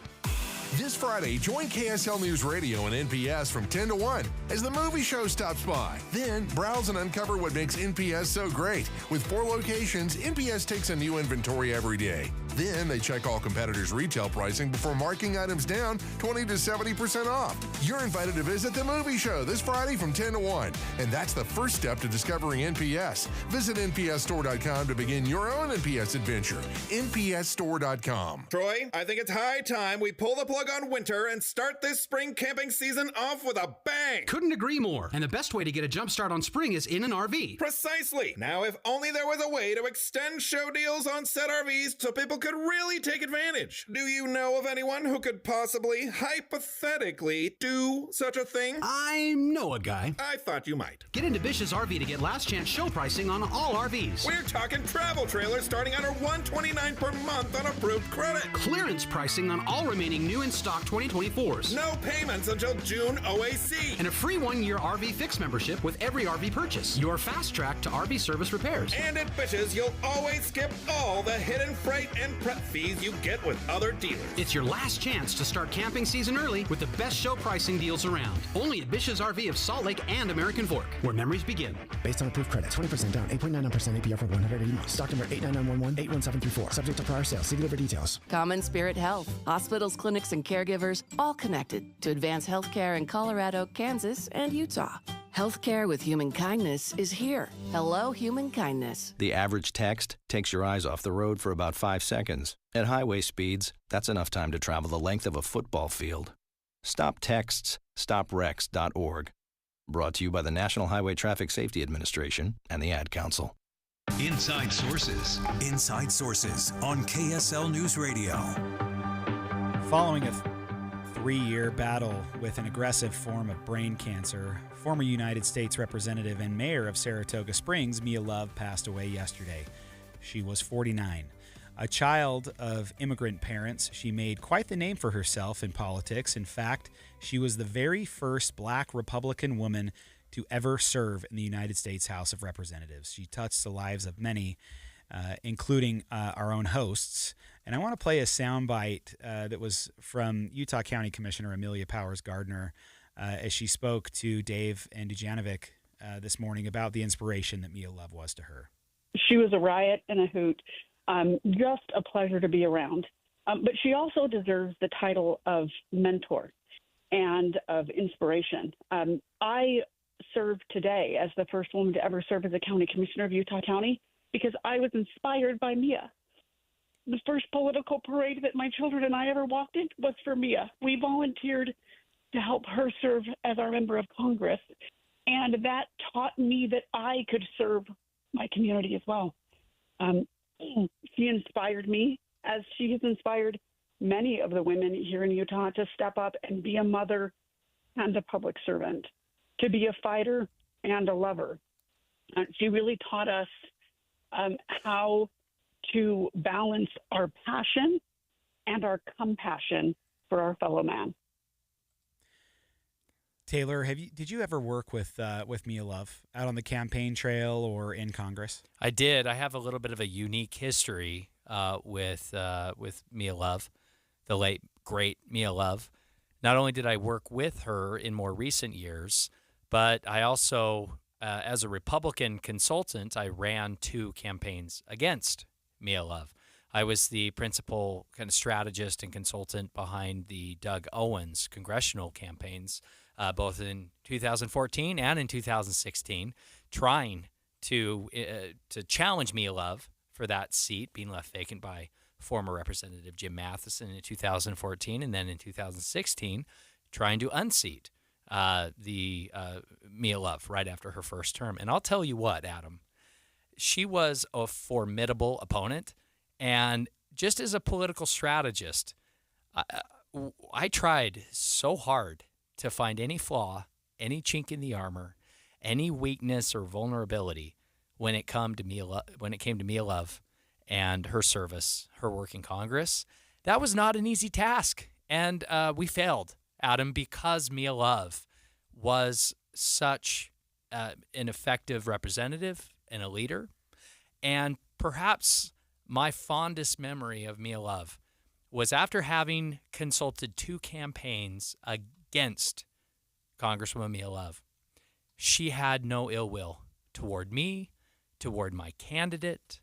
This Friday, join KSL News Radio and NPS from 10 to 1 as the movie show stops by. Then, browse and uncover what makes NPS so great. With 4 locations, NPS takes a new inventory every day. Then, they check all competitors' retail pricing before marking items down 20 to 70% off. You're invited to visit the movie show this Friday from 10 to 1. And that's the first step to discovering NPS. Visit NPSstore.com to begin your own NPS adventure. NPSstore.com. Troy, I think it's high time we pull the plug on winter and start this spring camping season off with a bang. Couldn't agree more. And the best way to get a jump start on spring is in an RV. Precisely. Now, if only there was a way to extend show deals on said RVs so people could could really take advantage. Do you know of anyone who could possibly, hypothetically, do such a thing? I know a guy. I thought you might. Get into Bish's RV to get last chance show pricing on all RVs. We're talking travel trailers starting under $129 per month on approved credit. Clearance pricing on all remaining new in stock 2024s. No payments until June OAC. And a free 1-year RV Fix membership with every RV purchase. Your fast track to RV service repairs. And at Bish's, you'll always skip all the hidden freight and prep fees you get with other dealers. It's your last chance to start camping season early with the best show pricing deals around. Only at Bish's RV of Salt Lake and American Fork, where memories begin. Based on approved credit, 20% down, 8.99% APR for 180 months. Stock number 89911-81734. Subject to prior sale. See dealer for details. Common Spirit Health. Hospitals, clinics, and caregivers all connected to advance healthcare in Colorado, Kansas, and Utah. Healthcare with human kindness is here. Hello, human kindness. The average text takes your eyes off the road for about 5 seconds. At highway speeds, that's enough time to travel the length of a football field. Stop texts, stopwrecks.org. Brought to you by the National Highway Traffic Safety Administration and the Ad Council. Inside Sources. Inside Sources on KSL News Radio. Following a 3-year battle with an aggressive form of brain cancer, former United States Representative and Mayor of Saratoga Springs, Mia Love, passed away yesterday. She was 49. A child of immigrant parents, she made quite the name for herself in politics. In fact, she was the very first Black Republican woman to ever serve in the United States House of Representatives. She touched the lives of many, including our own hosts. And I want to play a soundbite that was from Utah County Commissioner Amelia Powers Gardner as she spoke to Dave and Dujanovic this morning about the inspiration that Mia Love was to her. She was a riot and a hoot. Just a pleasure to be around. But she also deserves the title of mentor and of inspiration. I serve today as the first woman to ever serve as a county commissioner of Utah County because I was inspired by Mia. The first political parade that my children and I ever walked in was for Mia. We volunteered to help her serve as our member of Congress, and that taught me that I could serve my community as well. She inspired me, as she has inspired many of the women here in Utah to step up and be a mother and a public servant, to be a fighter and a lover. She really taught us how to balance our passion and our compassion for our fellow man. Taylor, did you ever work with Mia Love out on the campaign trail or in Congress? I did. I have a little bit of a unique history with Mia Love, the late great Mia Love. Not only did I work with her in more recent years, but I also, as a Republican consultant, I ran 2 campaigns against Mia Love. I was the principal kind of strategist and consultant behind the Doug Owens congressional campaigns, both in 2014 and in 2016, trying to challenge Mia Love for that seat, being left vacant by former Representative Jim Matheson in 2014, and then in 2016, trying to unseat Mia Love right after her first term. And I'll tell you what, Adam, she was a formidable opponent. And just as a political strategist, I tried so hard to find any flaw, any chink in the armor, any weakness or vulnerability when it came to Mia Love and her service, her work in Congress. That was not an easy task, and we failed, Adam, because Mia Love was such an effective representative and a leader. And perhaps my fondest memory of Mia Love was after having consulted 2 campaigns against Congresswoman Mia Love. She had no ill will toward me, toward my candidate.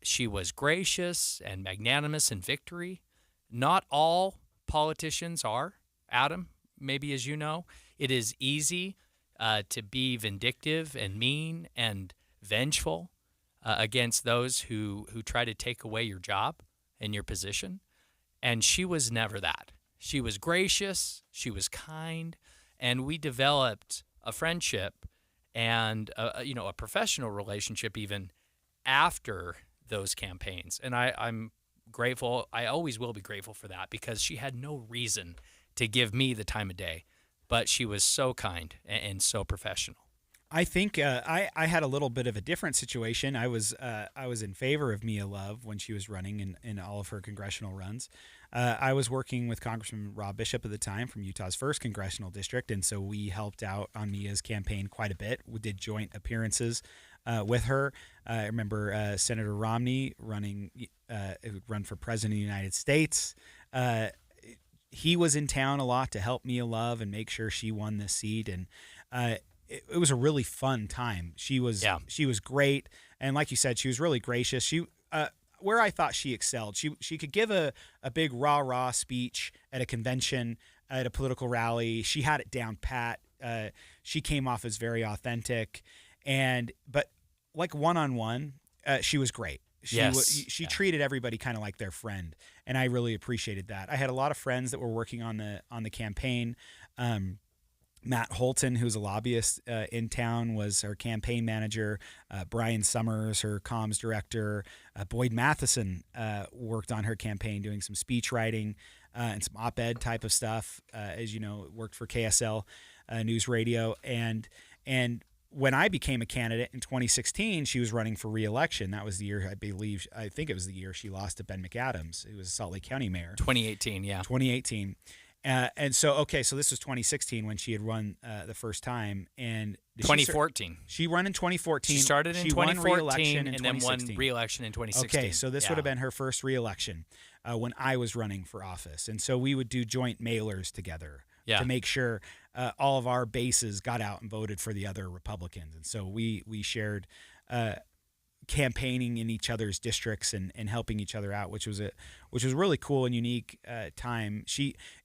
She was gracious and magnanimous in victory. Not all politicians are, Adam, maybe as you know. It is easy to be vindictive and mean and vengeful against those who try to take away your job and your position. And she was never that. She was gracious, she was kind, and we developed a friendship and a professional relationship even after those campaigns. And I'm grateful. I always will be grateful for that because she had no reason to give me the time of day, but she was so kind and so professional. I think I had a little bit of a different situation. I was in favor of Mia Love when she was running in all of her congressional runs. I was working with Congressman Rob Bishop at the time from Utah's 1st Congressional District, and so we helped out on Mia's campaign quite a bit. We did joint appearances with her. I remember Senator Romney run for president of the United States. He was in town a lot to help Mia Love and make sure she won this seat, and it was a really fun time. She was great, and like you said, she was really gracious. She where I thought she excelled, she could give a big rah-rah speech at a convention, at a political rally. She had it down pat. She came off as very authentic, but like one-on-one, she was great. She treated everybody kind of like their friend, and I really appreciated that. I had a lot of friends that were working on the campaign. Matt Holton, who's a lobbyist in town, was her campaign manager. Brian Summers, her comms director. Boyd Matheson worked on her campaign, doing some speech writing and some op-ed type of stuff. As you know, worked for KSL News Radio. And when I became a candidate in 2016, she was running for re-election. That was the year, I think it was the year she lost to Ben McAdams, who was Salt Lake County mayor. 2018, yeah. 2018. And so this was 2016 when she had run the first time. And 2014. She ran in 2014. She started in 2014 and then won re-election in 2016. Okay, so this would have been her first re-election when I was running for office. And so we would do joint mailers together to make sure all of our bases got out and voted for the other Republicans. And so we shared campaigning in each other's districts and helping each other out, which was really cool and unique time.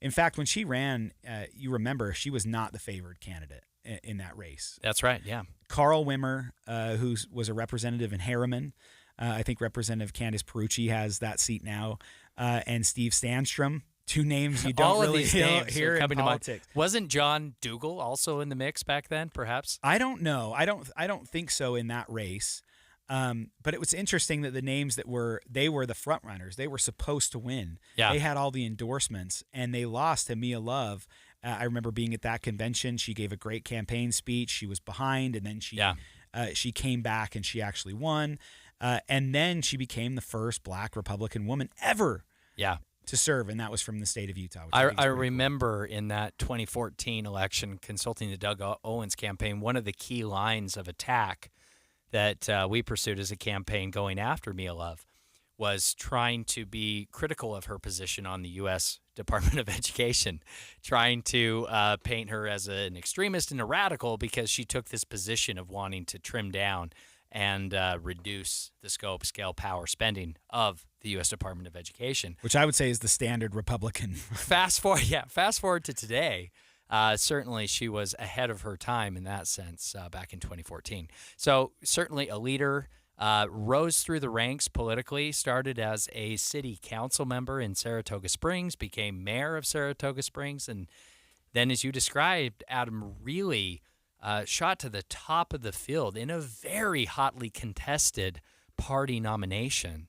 In fact, when she ran, you remember, she was not the favored candidate in that race. That's right, yeah. Carl Wimmer, who was a representative in Harriman, I think Representative Candice Perucci has that seat now, and Steve Stanstrom. Two names you don't really hear in politics. Wasn't John Dougal also in the mix back then, perhaps? I don't know. I don't think so in that race. But it was interesting that the names they were the front runners. They were supposed to win. Yeah. They had all the endorsements, and they lost to Mia Love. I remember being at that convention. She gave a great campaign speech. She was behind, and then she came back and she actually won. And then she became the first Black Republican woman ever. Yeah. To serve, and that was from the state of Utah. I remember in that 2014 election consulting the Doug Owens campaign, one of the key lines of attack that we pursued as a campaign going after Mia Love was trying to be critical of her position on the U.S. Department of Education, trying to paint her as an extremist and a radical because she took this position of wanting to trim down and reduce the scope, scale, power, spending of the U.S. Department of Education. Which I would say is the standard Republican. Fast forward to today. Certainly she was ahead of her time in that sense back in 2014. So certainly a leader, rose through the ranks politically, started as a city council member in Saratoga Springs, became mayor of Saratoga Springs, and then, as you described, Adam, really shot to the top of the field in a very hotly contested party nomination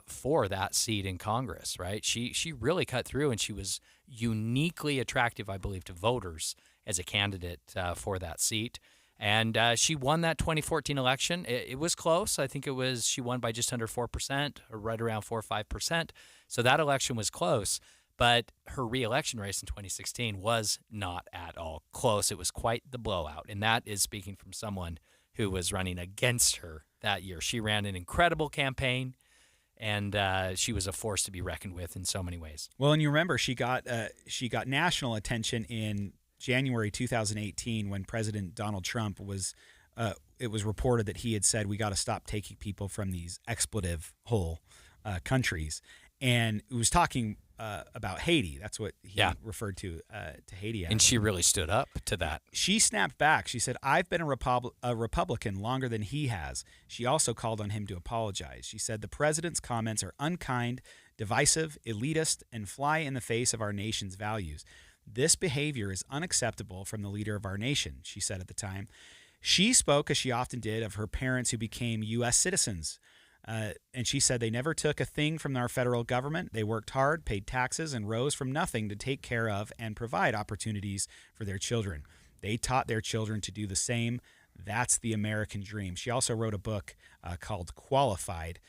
for that seat in Congress, right? She really cut through, and she was uniquely attractive, I believe, to voters as a candidate for that seat. And she won that 2014 election. It was close. I think she won by just under 4%, or right around 4 or 5%. So that election was close. But her re-election race in 2016 was not at all close. It was quite the blowout. And that is speaking from someone who was running against her that year. She ran an incredible campaign, and she was a force to be reckoned with in so many ways. Well, and you remember she got national attention in January 2018 when President Donald Trump it was reported that he had said, we got to stop taking people from these expletive hole countries. And it was talking about Haiti. That's what he referred to Haiti as. And she really stood up to that. She snapped back. She said, I've been a Republican longer than he has. She also called on him to apologize. She said, the president's comments are unkind, divisive, elitist, and fly in the face of our nation's values. This behavior is unacceptable from the leader of our nation, she said at the time. She spoke, as she often did, of her parents who became U.S. citizens. And she said they never took a thing from our federal government. They worked hard, paid taxes, and rose from nothing to take care of and provide opportunities for their children. They taught their children to do the same. That's the American dream. She also wrote a book called Qualified,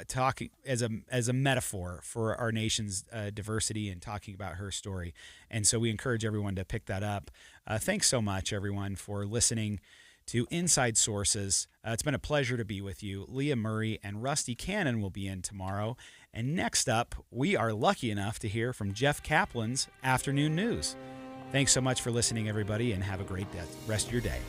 talking as a metaphor for our nation's diversity and talking about her story. And so we encourage everyone to pick that up. Thanks so much, everyone, for listening to Inside Sources. It's been a pleasure to be with you. Leah Murray and Rusty Cannon will be in tomorrow. And next up, we are lucky enough to hear from Jeff Kaplan's Afternoon News. Thanks so much for listening, everybody, and have a great rest of your day.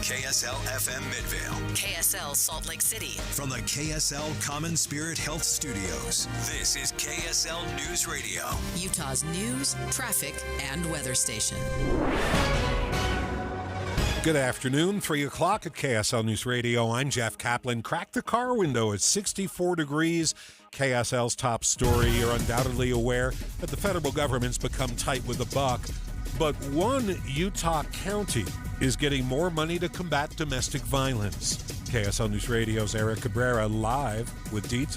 KSL FM Midvale. KSL Salt Lake City. From the KSL Common Spirit Health Studios, this is KSL News Radio. Utah's news, traffic, and weather station. Good afternoon, 3 o'clock at KSL News Radio. I'm Jeff Kaplan. Crack the car window at 64 degrees. KSL's top story. You're undoubtedly aware that the federal government's become tight with the buck. But one Utah county is getting more money to combat domestic violence. KSL News Radio's Eric Cabrera live with details.